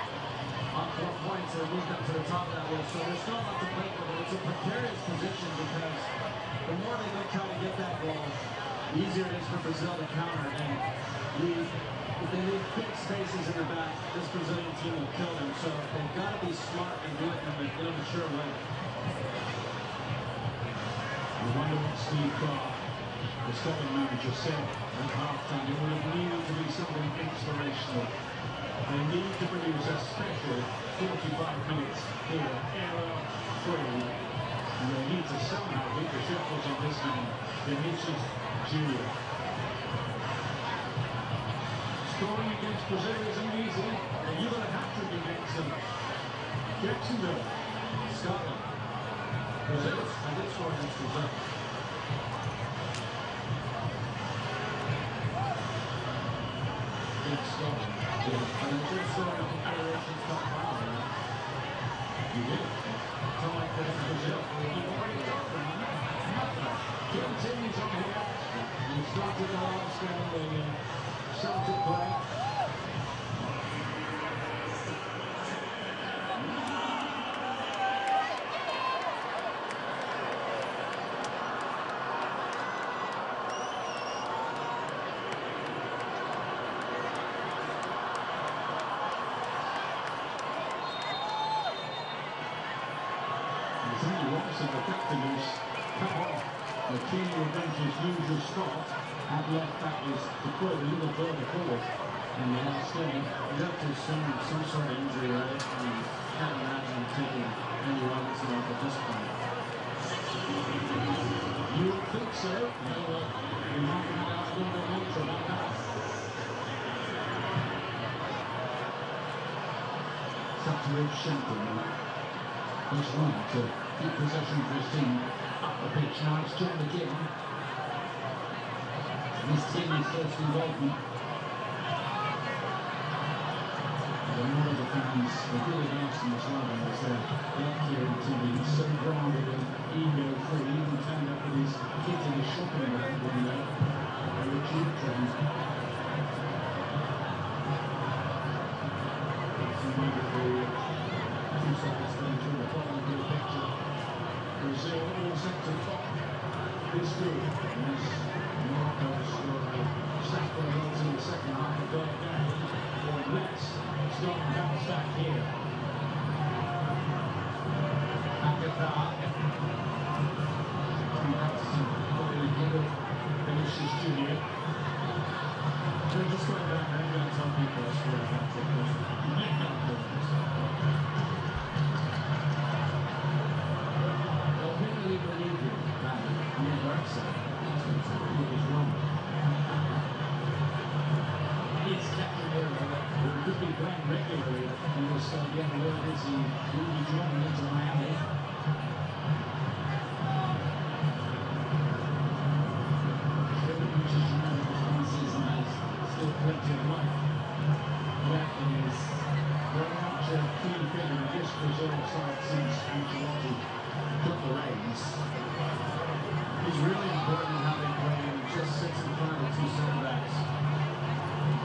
On 4 points, they moved up to the top of that list, so there's still a lot to play for, but it's a precarious position because the more they don't try to get that goal, the easier it is for Brazil to counter, and if they leave big spaces in the back, this Brazilian team will kill them, so they've got to be smart and do it in a mature way. I wonder what Steve Clark, the Scotland manager, said at half-time. It would have needed to be something inspirational. They need to produce a special 45 minutes here, error-free, and they need to somehow beat the shackles on this man, Vinicius Junior. Scoring against Brazil isn't easy, and you got a hat-trick against them. Jacksonville, Scotland, Brazil, and did score against Brazil. Scotland. Yeah, and I just saw the Confederations Cup final there. You did? So like this is Brazil. You've already got them, nothing. Continues on here. We started the last game, the Celtic play. The captain who's cut off the Kenya bench's usual spot at left back is to put a little further forward in the last game. He's up to some sort of injury, right? And can't imagine taking any Robinson off at this point. You would think so. You're not going to have a little bit later about that. It's up to Rich Shelton. He's right to keep possession for his team up the pitch. Now it's John McGinn. His team is first involvement. And all of the fans are really nice and as well as they're out here on TV. He's so grounded and ego-free. He even turned up with his kids in the shopping mall one day. They were cheap trains. Two sides going through the bottom of the picture. Brazil all set to top this group. As Morocco scored a staggering goals in the second half of their game. Or less, Scotland bounce back here. Agatha. Vinicius Junior. They're just going back there and tell people I scored a hat-trick. You make that difference. They'll really believe you that universal. It was wrong. It's Captain America, who could be playing regularly in this game. Where is he? Will be dropping into Miami? Still plenty of life. That is very much a key figure in this Brazil side since Ancelotti took the reins. It's really important how they play him. Just sits in front of the two center backs.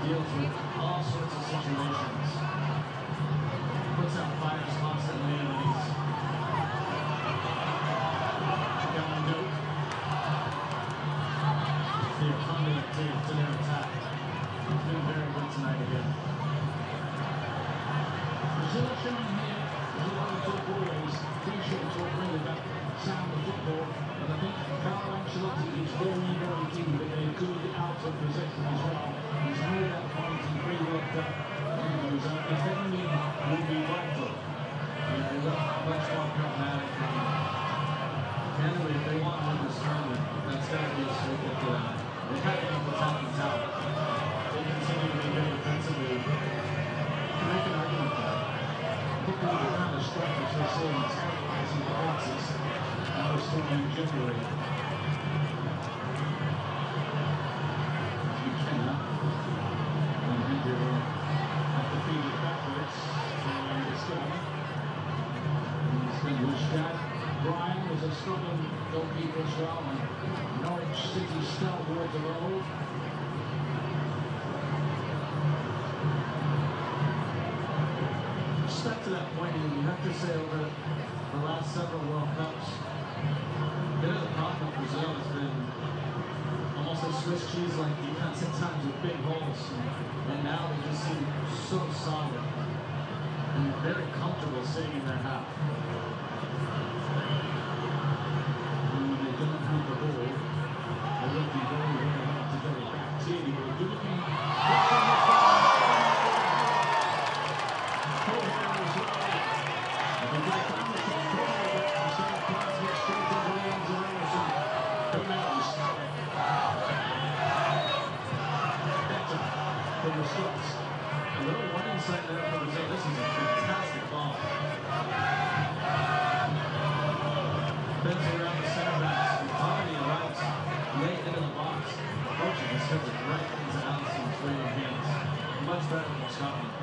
Deals with all sorts of situations. Puts out fires constantly and he's going dope. The conduit to their attack. He's been very good tonight again. Brazil are showing here, as a lot of talk always, t-shirt talk really about sound of football, and I think Carlo Ancelotti is very, very keen that they good out of possession as well. He's made that point, he's really worked up, and he goes typically the kind of strikers we're seeing terrorizing defenses. Now we're scoring generally. McKenna and Andrew have to feed it backwards and it's gone. It's been Busca. Brian was a struggling goalkeeper as well. Norwich City stalwart of old. Stuck to that point, you have to say over the last several World Cups, a bit of the problem with Brazil has been almost a Swiss cheese-like defense at times with big holes. And now they just seem so solid and very comfortable sitting in their half. And when they don't have the ball, they're looking very, very hard to get it back. Tierney will do it. A little warning sign there for Brazil. This is a fantastic ball. Bends around the center backs. Already arrives late into the box. Approaching this hit it right into Allison's waiting hands. Much better than Scotland.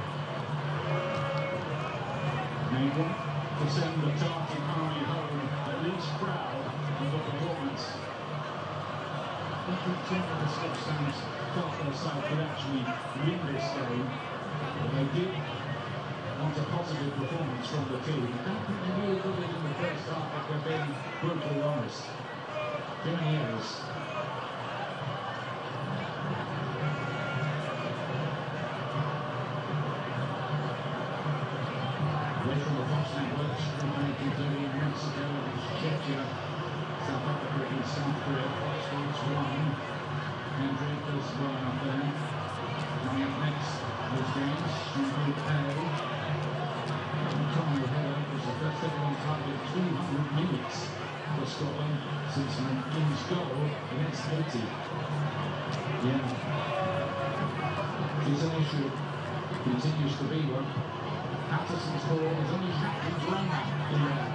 Able to send the Tartan army home, at least proud of the performance. I think some of the Scotsmans thought their side could actually win this game, but they did want a positive performance from the team. I don't think they really got it in the first half if they're being brutally honest. Too many errors. Away from the Fox network, including Mexico, Czechia, South Africa against South Korea, Fox Sports 1. Andrew does well enough there. Coming up next, those games, Group A. Tommy O'Hara was the first ever on target 200 minutes for Scotland since McGinn's goal against Haiti. Yeah. It's an issue. Continues to be one. Patterson's ball is only Shaqtin's run in there.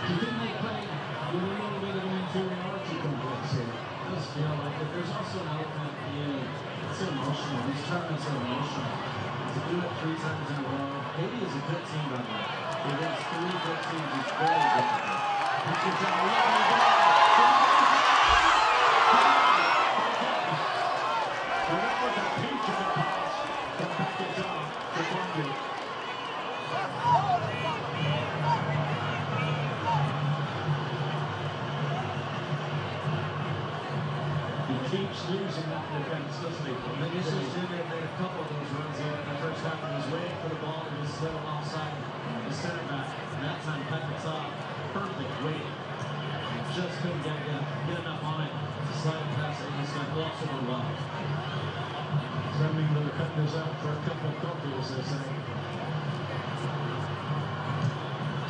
Do you think they play with a little bit of an inferiority complex here? It does feel like it. There's also an element in it's emotional. These tournaments are emotional. To do it 3 times in a row. Haiti is a good team, by the way. Against 3 good teams, it's very difficult. Keeps losing that defense, doesn't he? And then this is Jimmy made a couple of those runs in the first half. He was waiting for the ball and just slid alongside the center back. And that time Paquetá, perfect weight. Just couldn't get enough on it to slide past it. He's got lots of well. Sending the defenders out for a couple of coffee, as they say.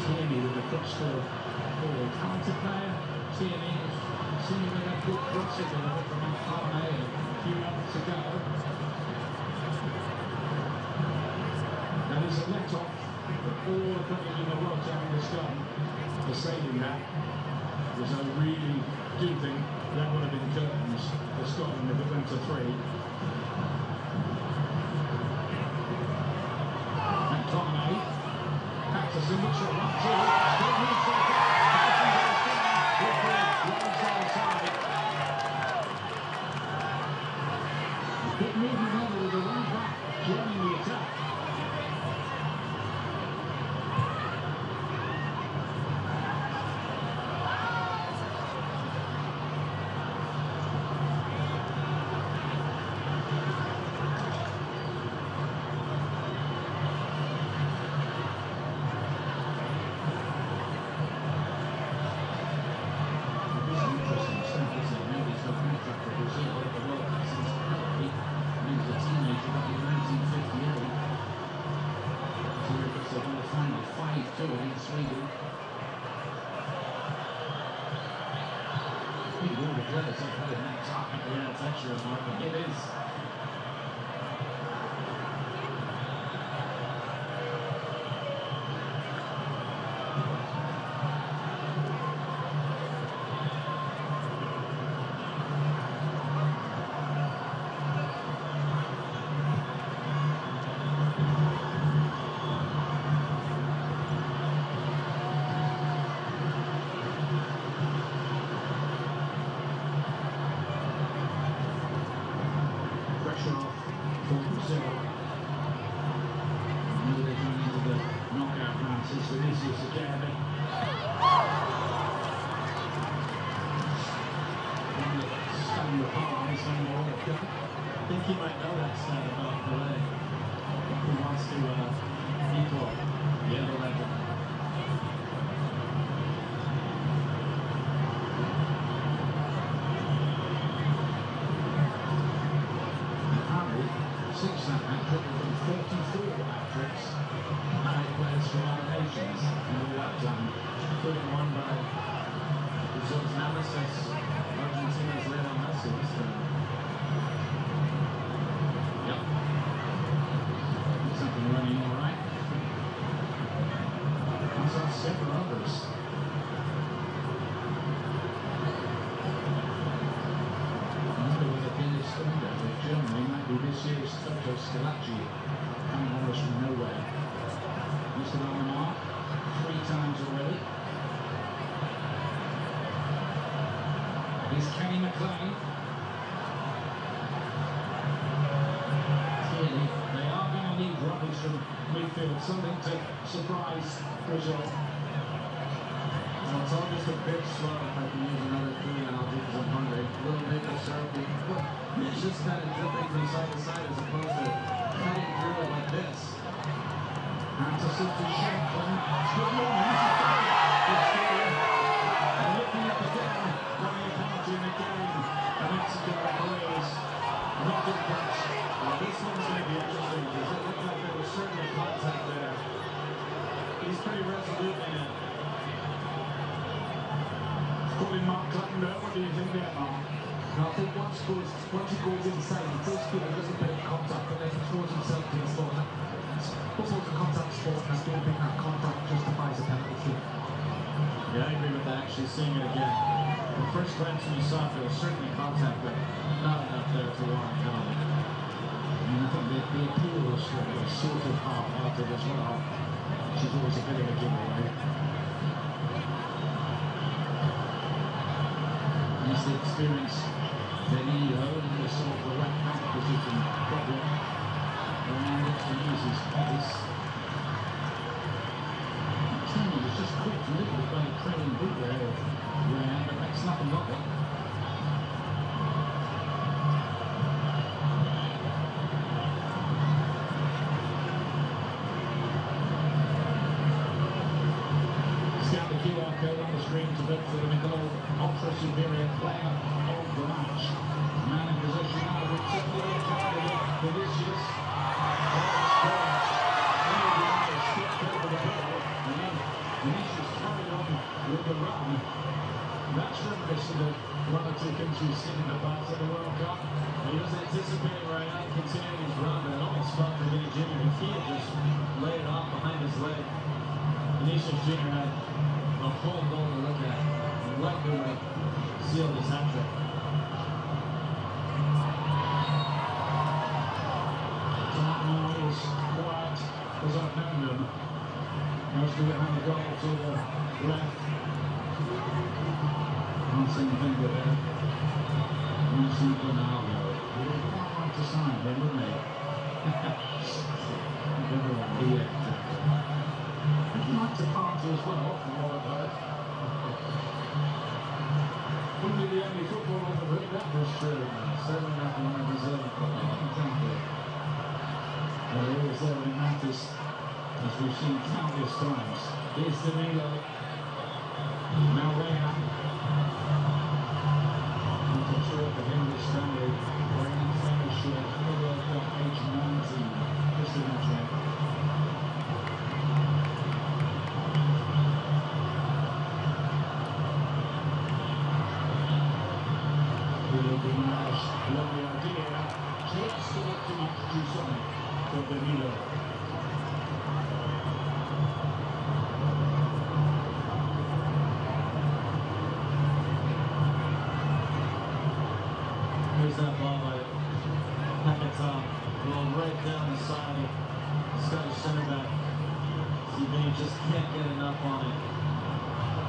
Tierney with the footstool forward. Talented player. Tierney seeing they have good crossing over from Arne a few months ago. That is a let-off for all the players in the world having this gun for saying that. Because I really do think that would have been curtains for Scotland if it went to 3. McTominay, Patterson looks for 1-2, still moves to the good movement over with the right back, joining the attack. It is. stand above the leg. Who wants to equal the other legend? Harry, 6 hat-trick and 34 hat-tricks. 9 players from other nations in all that time, including one by Brazil's nemesis, Argentina's Lionel Messi this time. Yep. Looks like we're running all right. I saw several others. Germany might be this year's Toto Scalacci, coming on us from nowhere. Mr. on the mark 3 times already. Here's Kenny McLean. Clearly, they are going to need rubbish from midfield, something to surprise Brazil. Well, it's all just a bit slow if I can use another terminology because I'm hungry. A little bit of syrupy. It's just kind of dripping from side to side as opposed to cutting through it like this. That's a substitution. It's good movement. It's good. And looking up again, running a penalty in the game. And Mexico plays not in touch. Well, this one's going to be interesting because it looked like there was certainly contact there. He's pretty resolute in it. Calling Mark Clarín, what do you think there, Mark? I think once he goes inside, he does feel a little bit of contact, but then he throws himself to the spot. Football's a contact sport, and I don't think that contact justifies a penalty. Yeah, I agree with that, actually seeing it again. The first glance when you saw it, there was certainly contact, but not enough there to warrant penalty. And I think the appeal was sort of half-hearted as well, which is always a bit of a giveaway. It's the experience they need to solve the right back position problem. And it's to use his pace. Kenny was just caught a little bit by the trailing boot there, but that's nothing of it. Scan the QR code on the screen to vote for the Nicole Ultra Superior Player of the Match. Man in possession now with 78 candidate Vinicius. Vinicius carried on with the run. That's reminiscent of 1 or 2 things we've seen in the past at the World Cup. He was anticipating right now continuing his run, but it almost felt for Vinny Jr. if he had just laid it off behind his leg. Vinicius Jr. had a whole goal to look at. And likely would have sealed his hat-trick. Tottenham is quiet as I've known them. Most of it on the goal to the left. Can't see anything with it. Can't see Ronaldo. He would quite like to sign him, wouldn't he? He'd like to party as well, from what I've heard. Wouldn't be the only footballer that heard that was true. Certainly not the one in Brazil. Exactly. Well, he was there when it matters, as we've seen countless times. Here's Danilo. Now Reina. Not a tour for him this Stanley. Wearing a famous shirt for the World Cup, age 19. Just in that track. Lovely idea. Just a bit too much juice on it for Danilo. Here's that ball by Paquetá, rolled right down the side of Scottish centre back. CB just can't get enough on it.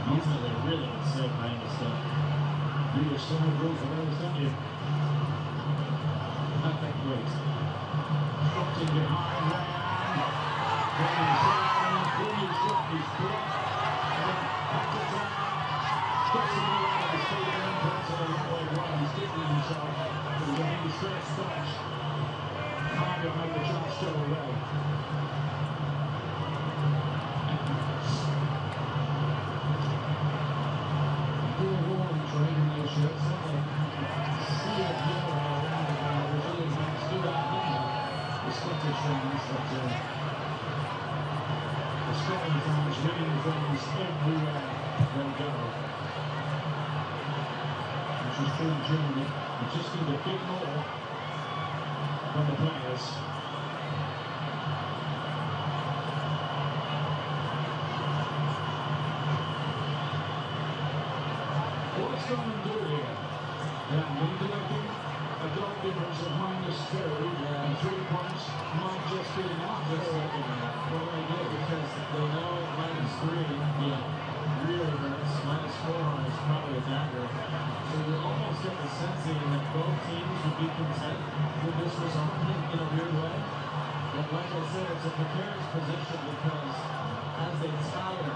Ultimately, really good save by Ingolstadt. You were still in room for those, don't you? Perfect weight. Dropped in behind there. Going inside, and Bruno's shot is blocked. And then Paquetá gets in the way of the stadium, puts it a long way wide. He's giving himself. It was his first touch. still away. Blue orange right in those shirts. Sea of yellow around the Brazilian fans do that here. The Scottish fans, but the Scotland fans winning things everywhere they go. Which is true in Germany. We just need a bit more from the players. What's going to do here? Manipulating a goal difference of -2 and 3 points might just be enough. Well, they do because they know -3 really hurts. -4 is probably a dagger. So you almost get the sense that both teams would be content with this result in a weird way. But like I said, it's a precarious position because as they tire.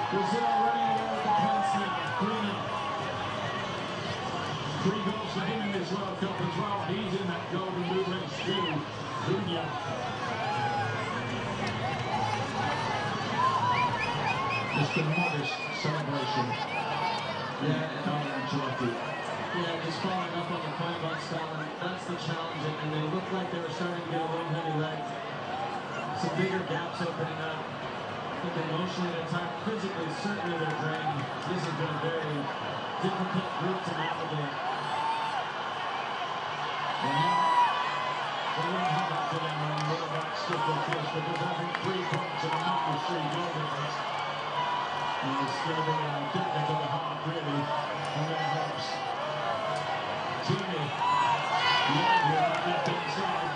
Brazil running away with the points now. 3 goals for him in this World Cup as well. He's in that golden boot race too. Just a modest celebration. Yeah, Ancelotti. Yeah, just following up on the point about Scotland. That's the challenge, and they looked like they were starting to get a little heavy leg. Some bigger gaps opening up. I think emotionally at times, physically, certainly they're drained. This has been a very difficult group to navigate. They won't have that to them on more back stuff like this because I think 3 points and a -3 goal difference. And it's going to be a technical half really on their hopes. Tierney, Lively on that left-hand side.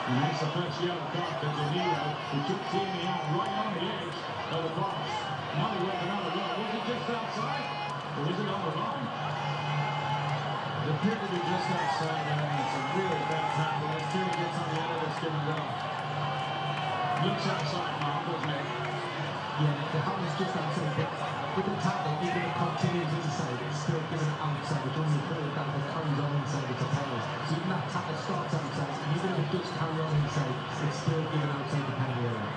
And that's the first yellow card to Danilo, who took Tierney out right on the edge of the box. Now he went another goal. Was it just outside? Or was it on the line? It appeared to be just outside, and it's a really bad tackle. As Tierney gets on the end of this, give him go. Looks outside now, doesn't it? Yeah, the hand is just outside, but with the tackle, even if it continues inside, it's still given outside, which only further down if it carries on inside, it's a penalty. So even that tackle starts outside, and even if it does carry on inside, it's still given outside the penalty area.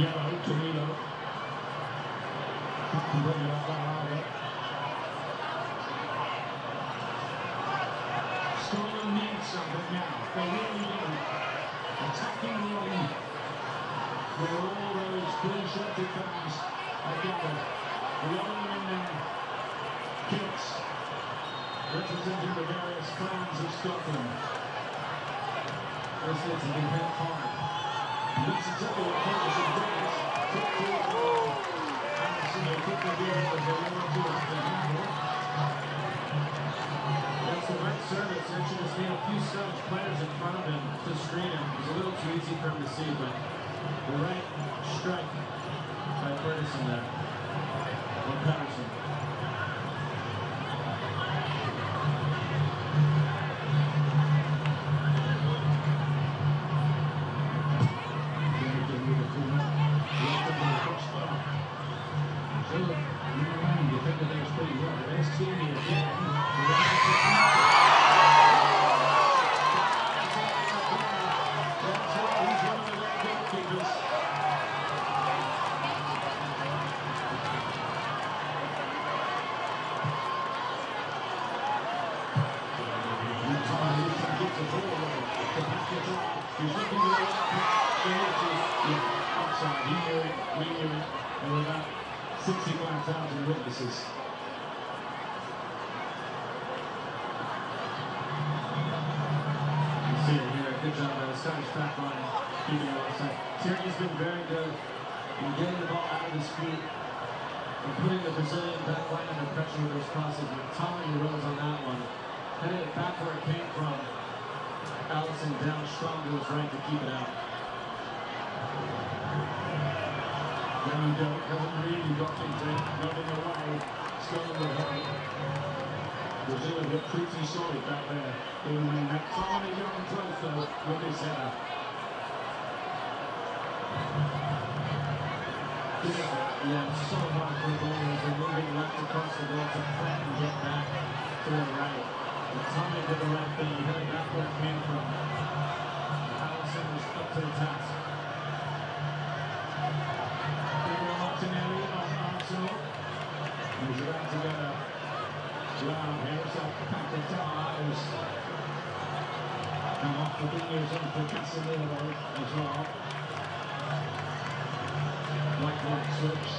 Yellow, Danilo. Can bring it up that either. Scotland needs something now. They really do. Attacking line. Where all those blue-shirted fans are gathered. The other one in there. Kilts. Representing the various clans of Scotland. This needs to be hit hard. That's exactly what Ferguson does. Top forward goal. Anderson, they put the game as they want to have the handle. That's the right service. They should just need a few Scottish players in front of him to screen him. It's a little too easy for him to see, but the right strike by Ferguson there. Or Patterson. passes. You see it here, good job by the Scottish back line, keeping it offside. Tierney's been very good in getting the ball out of his feet and putting the Brazilian back line under pressure with those crosses. McTominay rose on that one, headed it back where it came from. Allison down strong to his right to keep it out. Ronaldo hasn't really got into it, not in the way, still in the way. Brazil look pretty solid back there. Even when McTominay got close though, with his header. Yeah, it's so hard for the bowlers. They're moving left across the goal to front and get back to the right. McTominay did the right thing, he headed back where it came from. Allison was up to the task. Martinelli on Arsenal. He's about to get a round here, so Paquetá is come off the fingers on for Casemiro as well. White switch.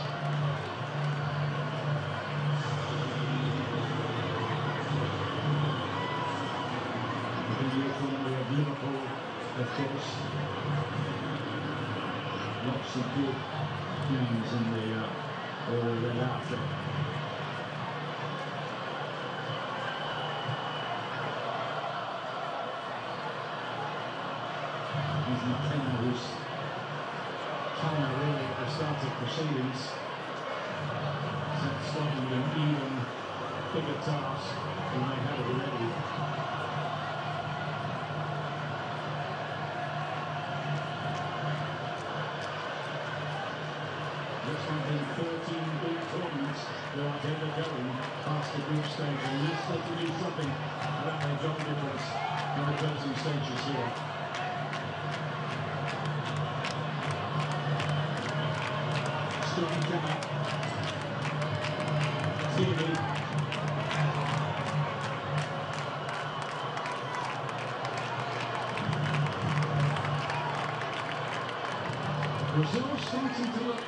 We have Liverpool, of course. Lots of good games in the red outfit. He's McKenna, who's trying to really at the start of proceedings. Set Scotland an even bigger task than they had already. Looks like in 13 big tournaments they are ever going past the group stage, and they've got to do something about their goal difference in the closing stages here. Stevie Kenner. Stevie. Brazil starting to look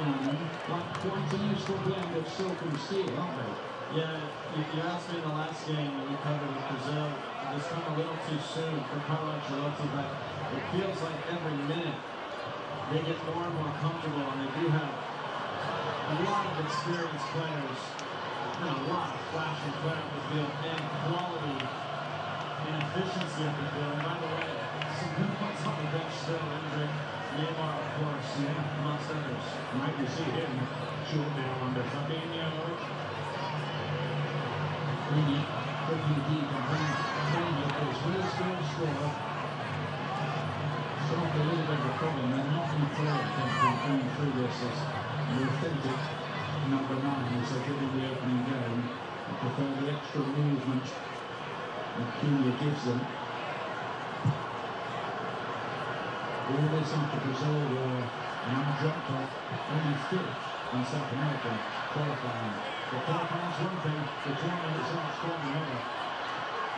like quite a useful blend of silk and steel, aren't they? Yeah, if you asked me in the last game that we covered with Brazil, it's come a little too soon for Carlo Ancelotti, but it feels like every minute they get more and more comfortable, and they do have a lot of experienced players, and a lot of flash and flare up the field, and quality and efficiency up the field. And by the way, some good ones on the bench still, Hendrick, Neymar, of course, yeah, amongst others. Right, you see him short now under Fabinho. Really looking deep and playing with his first goal scorer. It's not a little bit of a problem. They're not in play, I think, from going through this as the authentic number 9 as they did in the opening game. I prefer the extra movement that Cunha gives them. All this after Brazil were now dropped off only 5th in South America qualifying. The qualifying's one thing, the tournament itself strong another.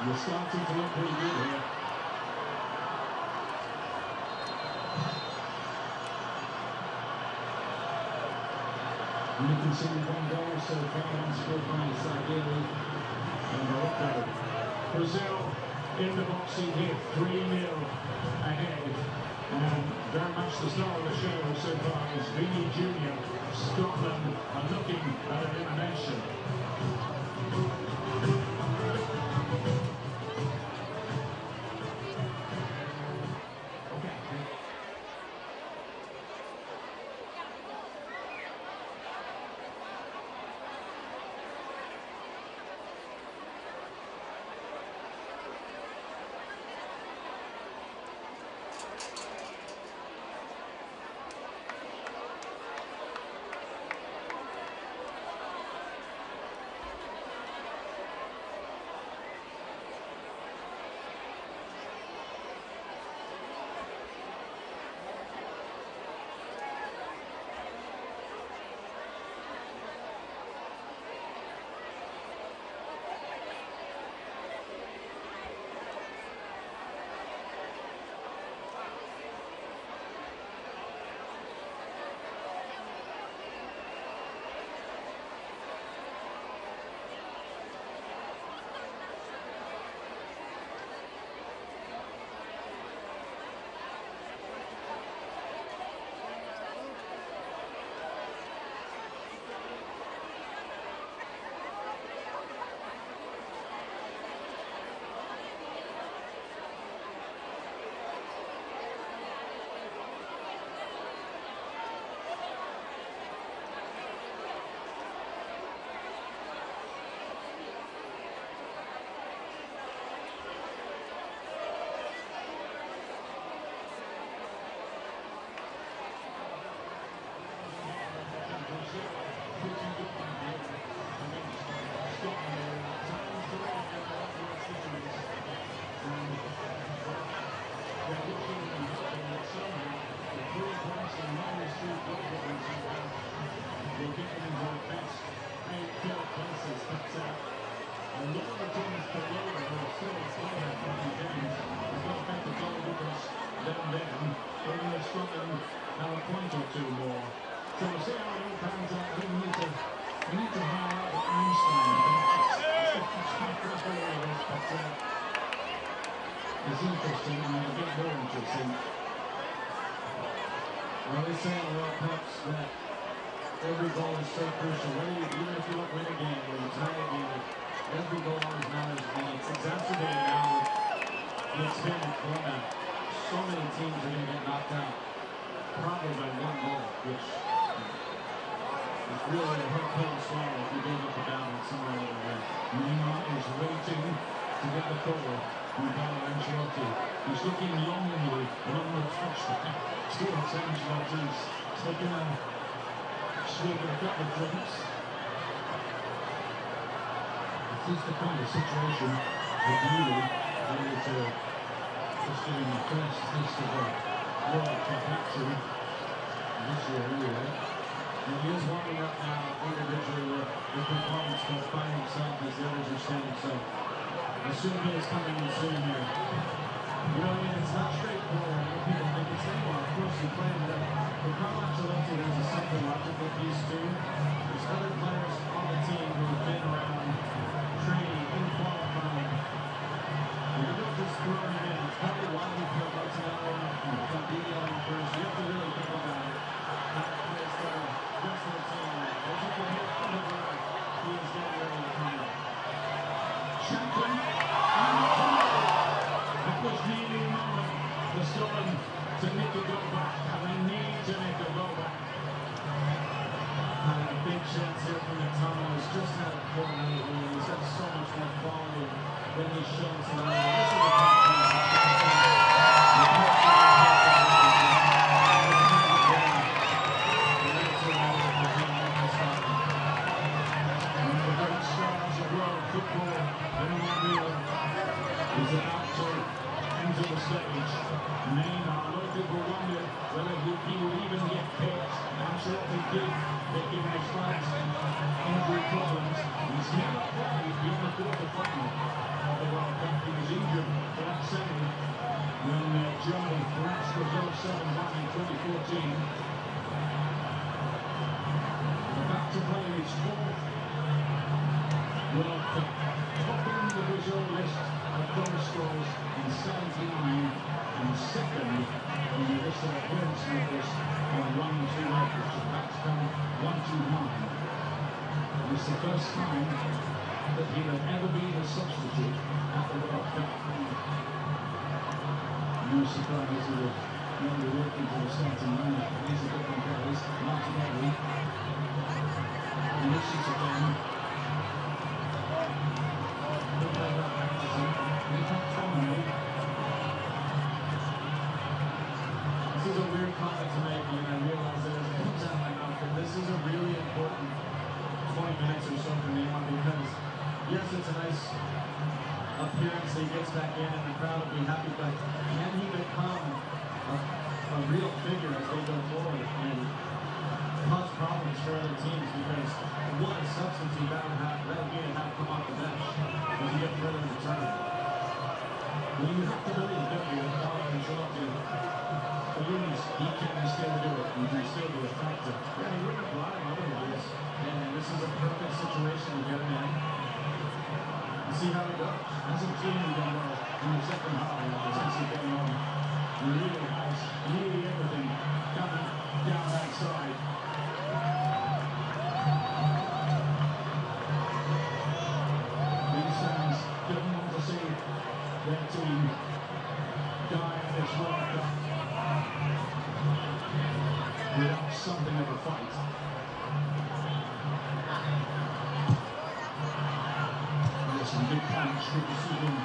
You're starting to look pretty good here. Only conceded 1 goal so far, unscored by Saguiri and Morocco. Brazil in the boxing here, 3-0 ahead. And very much the star of the show so far is Vini Jr. Scotland are looking at elimination. one down. We're going to stop them now a point or two more. So we'll see how it all pans out. I think we need to hire out Einstein. It's interesting, and it'll get more interesting. Well, they say in the World Cups that every goal is so crucial. Even if you don't win a game or you tie a game, every goal always matters. And it's exacerbated now with the expanded format. So many teams are going to get knocked out, probably by one goal, which is really a hard pill to swallow if you gave up the battle somewhere along the way. Neymar is waiting to get the goal from Ancelotti. He's looking longingly on the touchline towards Ancelotti's taking a swig of a couple of drinks. This is the kind of situation that you need to just doing the first taste of the World Cup action this year anyway. And he is warming up now individually with the performance but by himself as the others are standing. So the Super is coming in soon here. You know, I mean, it's not straightforward. People think it's Neymar. Of course, he played that. But Carlo Ancelotti, there's a psychological piece too. There's other players on the team who have been around training, in qualifying. You're not just throwing it in. It's probably why we put Martinelli and Fabinho in first. You have to really think about it. How it plays the rest of the team. There's a good hit from the bird. He is getting ready to come up. Champion. That was really a moment for Storm to make it go back. And they need to make it go back. And a big chance here from the tunnel. He's just had a poor night. He's got so much more quality than he's shown tonight. This is a into the stage. Neymar, a lot of people wondered whether he would even get picked. Ancelotti did pick him despite injury problems. He's never played beyond the quarter-final of the World Cup. He was injured for that semi when Germany thrashed Brazil 7-1 in 2014. Back to play his fourth World Cup, topping the Brazil list of goal scorers in 79 and second in the list of appearance makers on 1-2 records. That's come 1-2-9. It's the first time that he will ever be a substitute at the World Cup. No surprise he will not be working for the starting lineup. These are different guys. Martinelli. Vinicius again. This is a weird comment to make, and I realize that it comes out of my mouth, but this is a really important 20 minutes or so for Neymar, because yes, it's a nice appearance that he gets back in and the crowd will be happy, but can he become a real figure as they go forward and cause problems for other teams? Because what a substitute that would be to have come off the bench as you get further in the tournament. Well, you have to believe, don't you, that Carlo Ancelotti believes he can still do it, he can still be a factor. Yeah, he wouldn't have brought him otherwise, and this is a perfect situation to get him in. And see how it goes. Hasn't clearly done well in the second half, since he's getting on. He really has nearly everything coming down that side. These fans don't want to see their team die at this World Cup without something of a fight. There's some big punch, good to see him.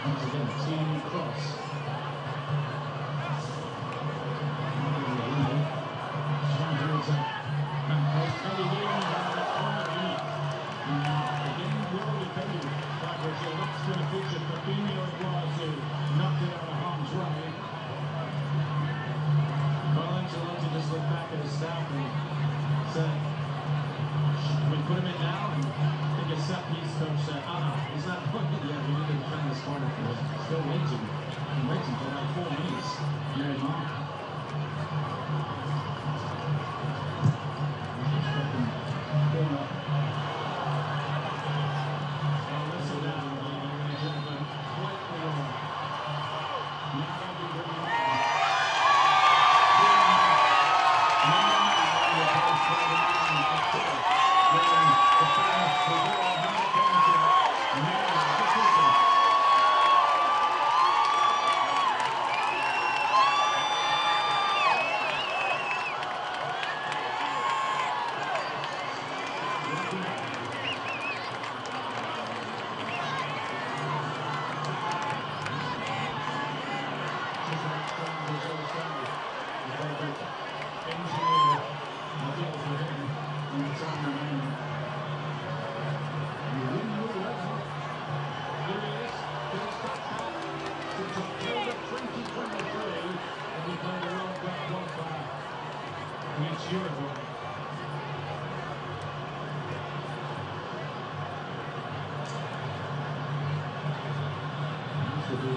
Once again, team cross. Fabinho it was who knocked it out of harm's way. Well, Ancelotti just looked back at his staff and said, should we put him in now? And I think his set piece coach said, he's not putting it yet.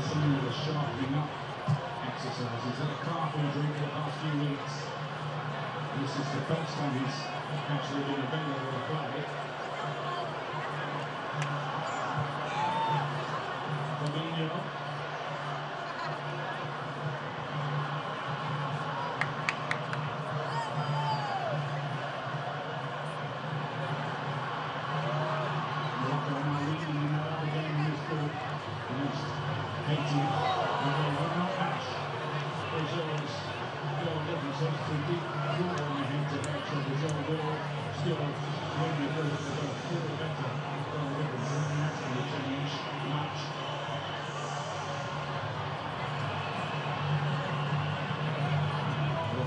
is something of a sharpening up exercise. He's had a calf injury for the past few weeks. This is the first time he's actually been available to play. Fabinho.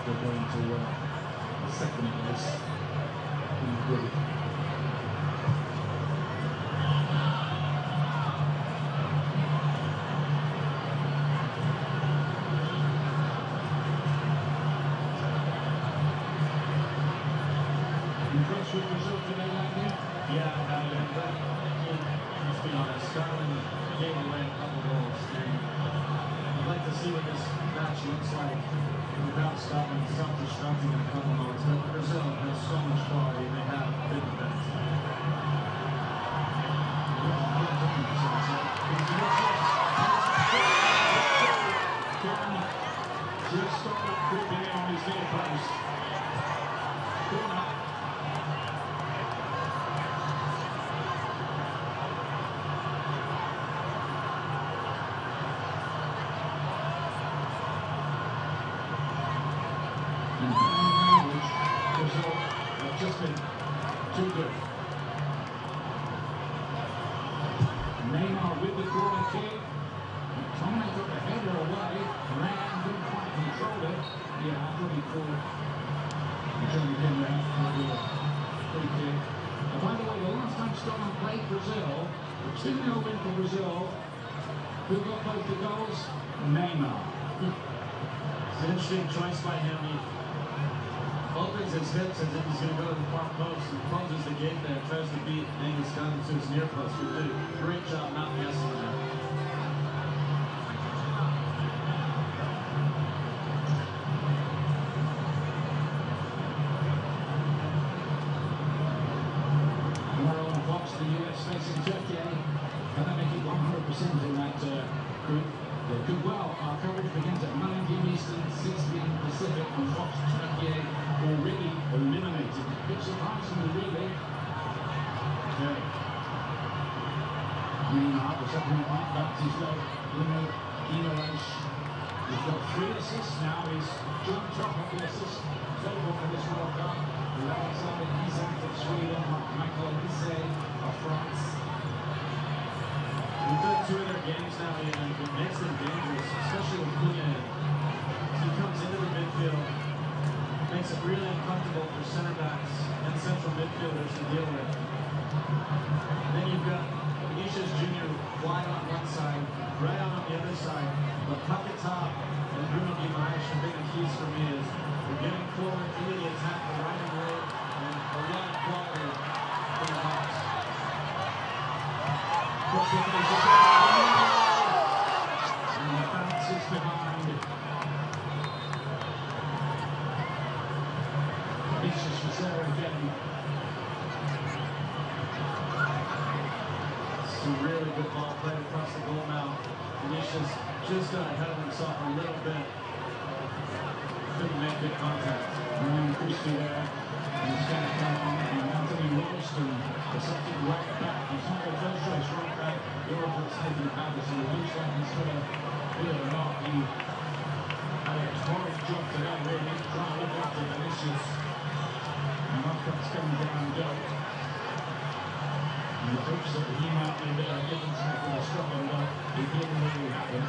They're going to a second place in the group. Impressed with Brazil today, Andy? Yeah, let's be honest, Scotland gave away a couple goals. I'd like to see what this match looks like without Scotland self-destructing in a couple moments. But Brazil has so much quality, they have been the best. Just started creeping in on his goal post. Just been too good. Neymar with the corner kick. Tommy took the header away. Ran, didn't quite control it. Yeah, I thought he called. He turned it in there for the free kick. And by the way, the last time Scotland played Brazil, a 2-0 win for Brazil. Who got both the goals? Neymar. It's an interesting choice by him. He opens his hips as if he's going to go to the far post and closes the gate there, tries to beat Angus Gunn to his near post. He did a great job not messing with that. Tomorrow on Fox, the US facing Turkey, and they're making 100% in that group. Well, our coverage begins at 9 p.m. Eastern, 6 p.m. Pacific on Fox. Turkey already eliminated. Bit surprisingly, really. Okay. Neymar, the second right back, he's got Inorange. He's got 3 assists now. He's joint top of the assist total for this World Cup. Alexander Isak of Sweden, Michael Olise of France. We've done 2 of their games now, and it makes them dangerous, especially with Cunha. He comes into the midfield, makes it really uncomfortable for center backs and central midfielders to deal with. Then you've got Vinicius Jr. wide on one side, right out on the other side. But Paquetá and Bruno Guimaraes, the big keys for me is we're getting forward into the attack, the right and left, and a lot of quality from the box. And the bounces behind. Vinicius was there again. Some really good ball played across the goal now. Vinicius just got ahead of himself a little bit. Couldn't make good contact. Ryan Christie there. And he's got and Anthony Ralston, the second right back. He's not the first choice right back. Europe has taken it out, so it looks like he's got a bit of an arc. He had a torrid job today, really, trying to look after Vinicius. And that's coming down Doak. And the hopes that he might be a bit of a difference maker for Scotland, but it didn't really happen.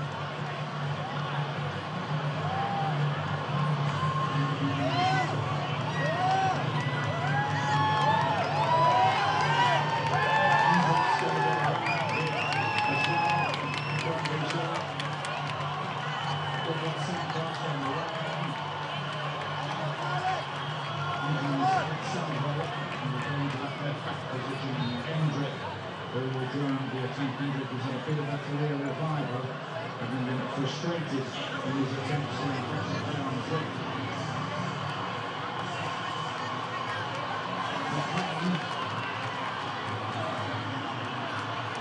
Who will join the attempt. Hendrick was in a bit of a career revival. and then frustrated in his attempts to press it down the field.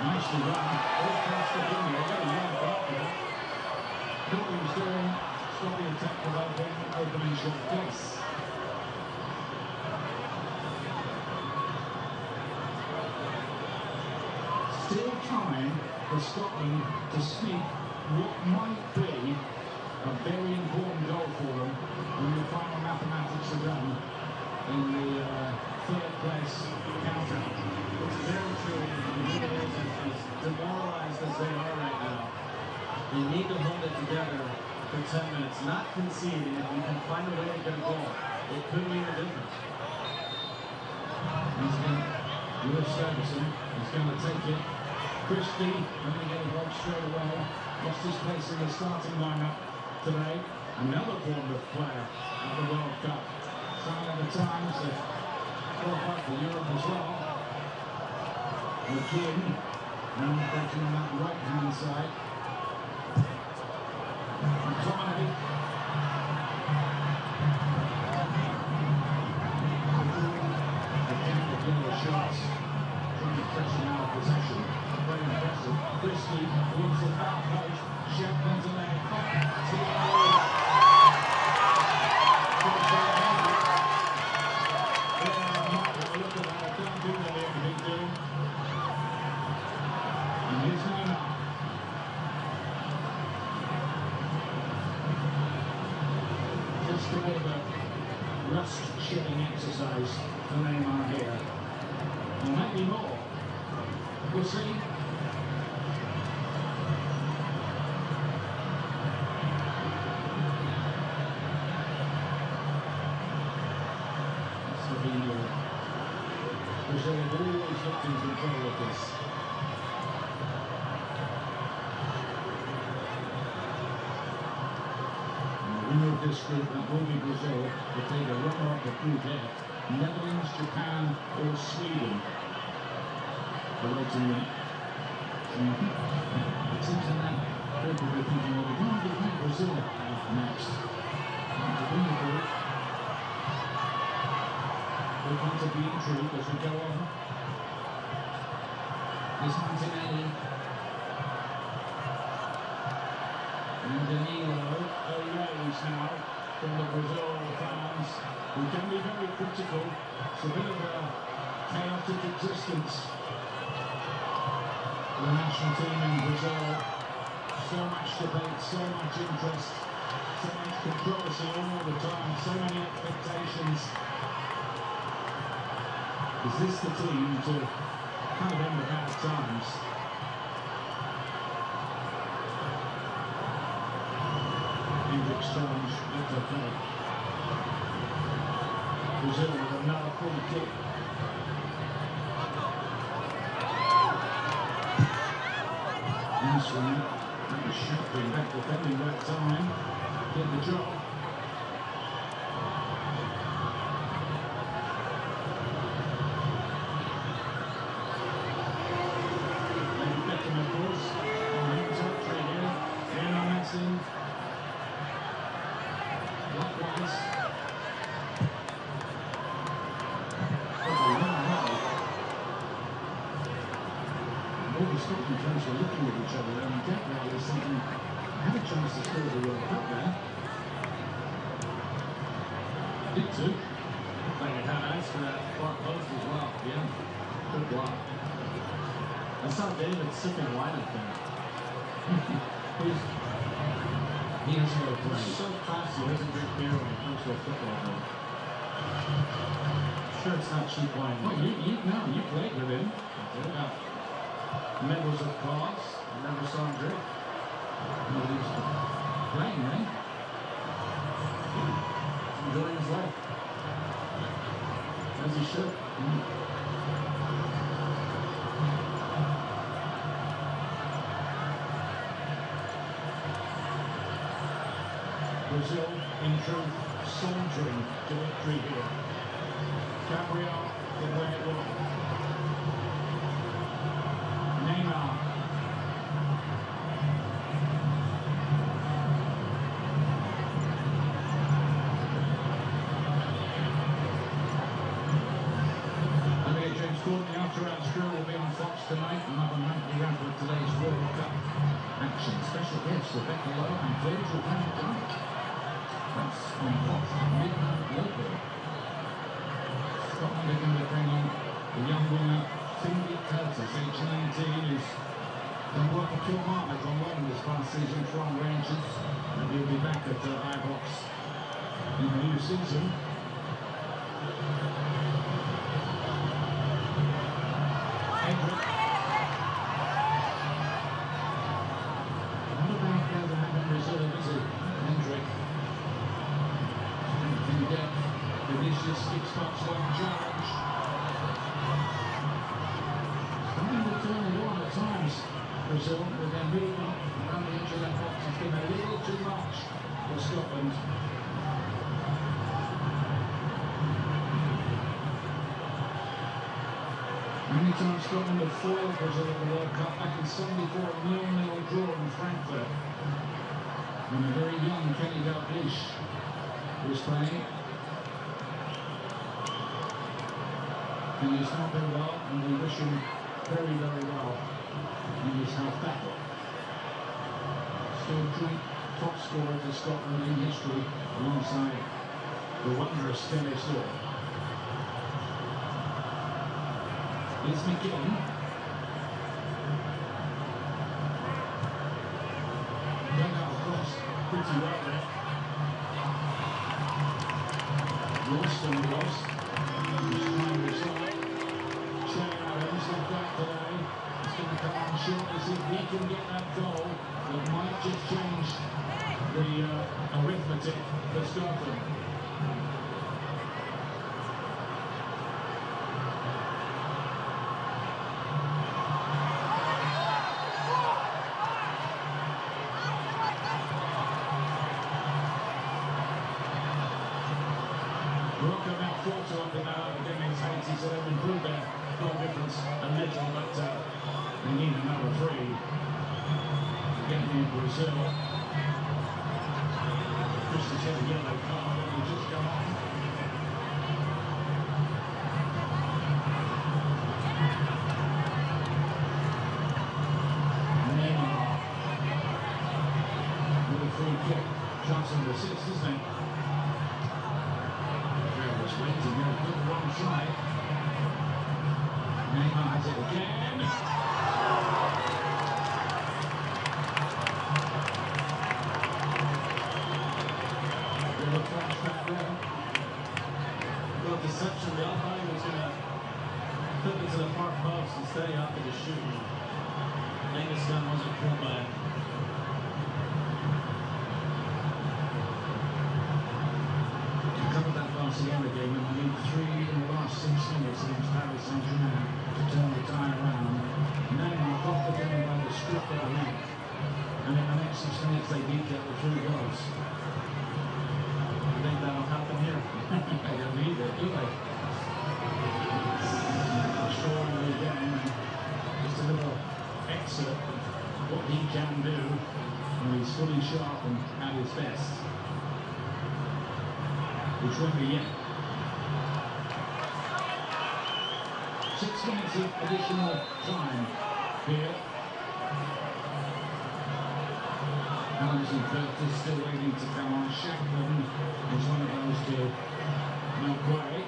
Nicely run, all past the window, very young after that. What he was doing, stop the attack without being opening shot place. Still time for Scotland to sneak what might be a very important goal for them when the final mathematics are done in the third place counter. It's very true. As demoralized as they are right now, they need to hold it together for 10 minutes, not concede. If you can find a way to get a goal, it could mean a difference. Lewis Ferguson is going to take it. Christie, going to get involved straight away. Lost his place in the starting lineup today. Another Bournemouth player at the World Cup. Sign of the times that qualified for Europe as well. McKean, now breaking on that right-hand side. McTominay. Again, the yellow shots. Trying to press him out of possession. Very impressive. Christie wins the far post. Shepman's a leg. Look at that. I can't do that everything doing. And here's Neymar. Just a bit of a rust-shedding exercise for Neymar here. And maybe more. We'll see. Brazil have always looked in control of this. And the winner of this group, that will be Brazil, will take a runner-up of Group F, Netherlands, Japan or Sweden. Awaiting the teams in that group will be thinking, well, we can't get Brazil next. To win the group. We're going to be intrigued as we go on. There's Martinelli. And Danilo arose now from the Brazil fans, who can be very critical. It's a bit of a chaotic existence. The national team in Brazil. So much debate, so much interest, so much controversy all the time, so many expectations. Is this the team to kind of end the bad times? Exchange, it's okay. Brazil with another free kick. Nice one. That was shocking. Back defending that time. Did the job. Scotland fans were looking at each other and Gabriel was thinking, I had a chance to score the World Cup there. Did too. Like it has for that far post as well. Yeah. Good block. I saw David sipping wine up there. He has no play. He's so classy, he doesn't drink beer when he comes to a football game. Sure, it's not cheap wine. Well, you played with him. Yeah. Members of class, I never saw him drink. No, he was playing, right? Enjoying his life. As he should. Brazil, in truth, sauntering to victory here. Gabriel can wear it well. Neymar. we have with today's World Cup action. Special guests Rebecca Lowe and Virgil van Dijk. That's on Fox midnight local. Scotland are going to bring on the young winger, Cindy Curtis, age 19, who's done work for Kilmarnock on loan this past season from Rangers, and he'll be back at Ibrox in the new season. Hendrick. Not a bad player to have in reserve, is he? Hendrick. Can you get Vinicius kickstarts one challenge? Starting to turn it on at times. Brazil with their movement around the edge of that box has been a little too much for Scotland. Many times Scotland have foiled Brazil in the World Cup back in 74, a 0-0 draw in Frankfurt. And a very young Kenny Dalglish was playing. Kenny's not been well, and we wish him very, very well in his health battle. Still joint top scorer for Scotland in history, alongside the wondrous Dennis Law. It's McGinn. Dug out across pretty well there. Lost and lost. He's trying to side. Shane Adams left that today. He's going to come on short to see if he can get that goal that might just change the arithmetic for Scotland. So they've improved their goal difference a little, but they need another 3 again in Brazil. Just to get a yellow card and will just come on. Neymar with a free kick, chance of assist, isn't it? Just waiting there, good one try. Neymar has it again. Little flash back there. Well, deception, the umpire was going to flip it to the far post and stay after the shooting. Latest gun wasn't caught by it. Again, and we need 3 in the last 6 minutes against Paris Saint-Germain to turn the tie around. Neymar got the game by the strip of the neck, and in the next 6 minutes they did get the 3 goals. I think that'll happen here. They don't need it, do they? Scoring again, just a little excerpt of what he can do when he's fully sharp and at his best. Which won't be yet. 6 minutes of additional time here. Adams and Curtis still waiting to come on. Shackman is one of those to make way.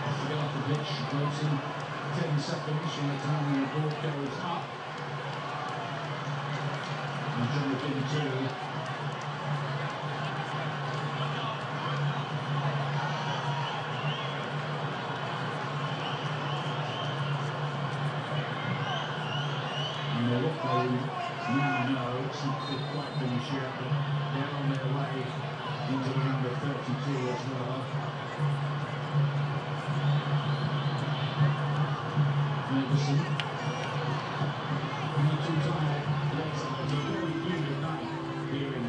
Has to get off the pitch, closing 10 seconds from the time the ball goes up. And Jonathan too. Now no, it's not quite finished yet, but they're on their way into the round of 32 as well. Ferguson. Not too tired. It's a very humid night here in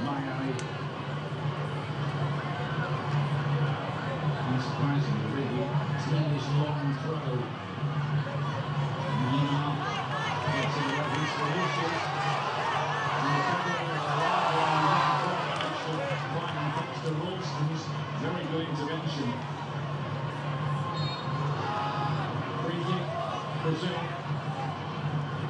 Miami. Unsurprisingly, really, tremendous long throw. Very good intervention. Free kick Brazil.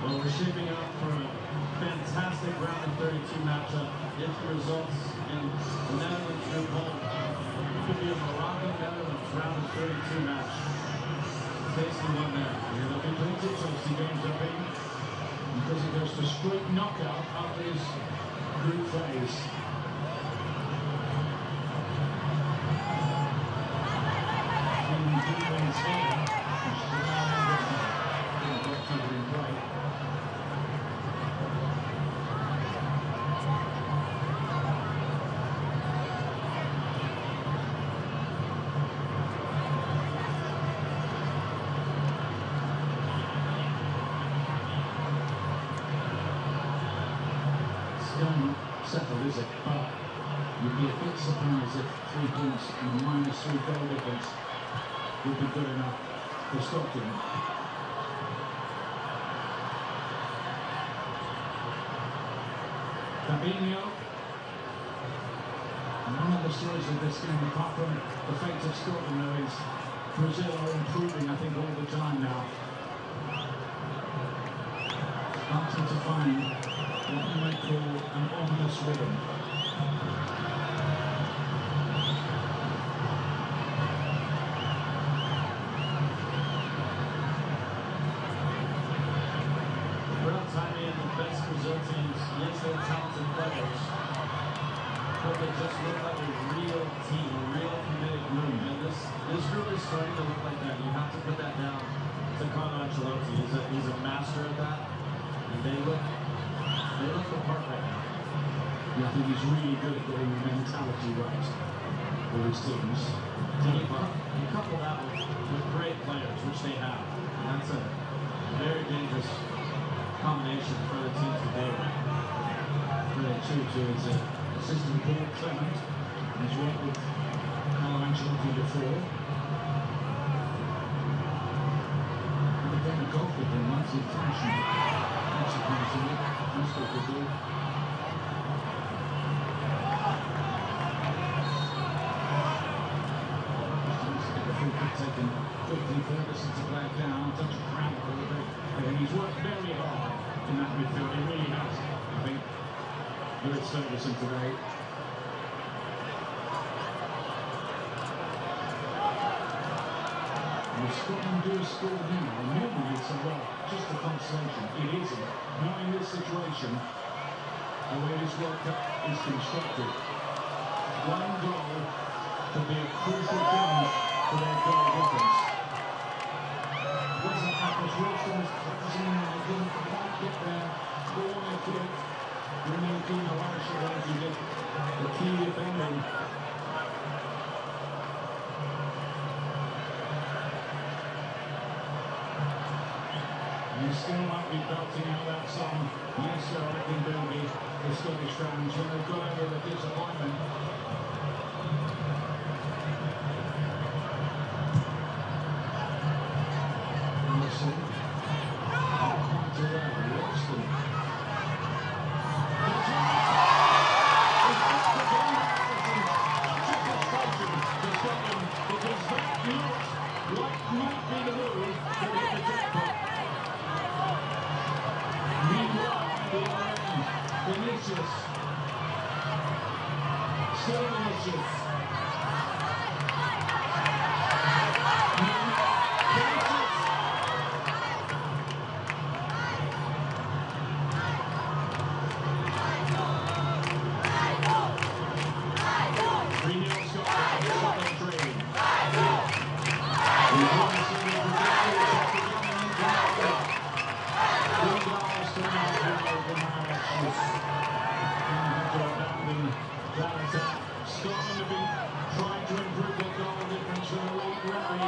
Well, we're shaping up for a fantastic round of 32 matchup. If the results in the Netherlands group hold, it could be a Morocco-Netherlands round of 32 match. Tasty one there. Yeah, there'll be plenty of tasty games up in, because it goes to straight knockout of this group phase. Settled, is it? But you'd be a bit surprised if 3 points and -3 goal difference would be good enough for Scotland. Fabinho. And one of the stories of this game, apart from the fate of Scotland, though, is Brazil are improving, I think, all the time now. Starting to find what you might call an ominous rhythm. Real tiny and the best Brazil teams, yes, they're talented players, but they just look like a real team, a real committed group. And this group is starting to look like that. You have to put that down to Ancelotti. He's a master of that, and they look the part right now. Yeah, I think he's really good at getting the mentality right for his teams. You couple that with great players, which they have, and that's a very dangerous combination for the team to do. Credit too to his assistant Paul Clement, who's worked with Ancelotti before. And again, a golf with him once in fashion. Not surprisingly, most people do. Taken quickly, Ferguson to play it down, touch of crowd a little bit. And he's worked very hard in that midfield, he really has, I think. But it's Ferguson today. And if Scotland do score now, normally it's a well, just a consolation. It isn't. Not in this situation, the way this World Cup is constructed. One goal could be a crucial challenge for their goal difference. Wasn't Apples Wilson was practicing and they couldn't quite get there. Score on their feet. Bringing Kino Irish as he did the key defending. You still might be belting out that song. Yes, sir, I reckon will be the Scottish fans when they've got over the disappointment. Scotland have been trying to improve their goal difference for the late rally,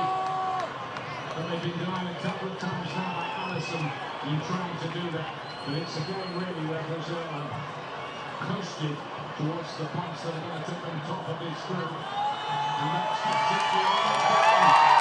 but they've been done a couple of times now by Allison in trying to do that. But it's a game really where Brazil are coasted towards the points that are going to take them top of this group, and that's particularly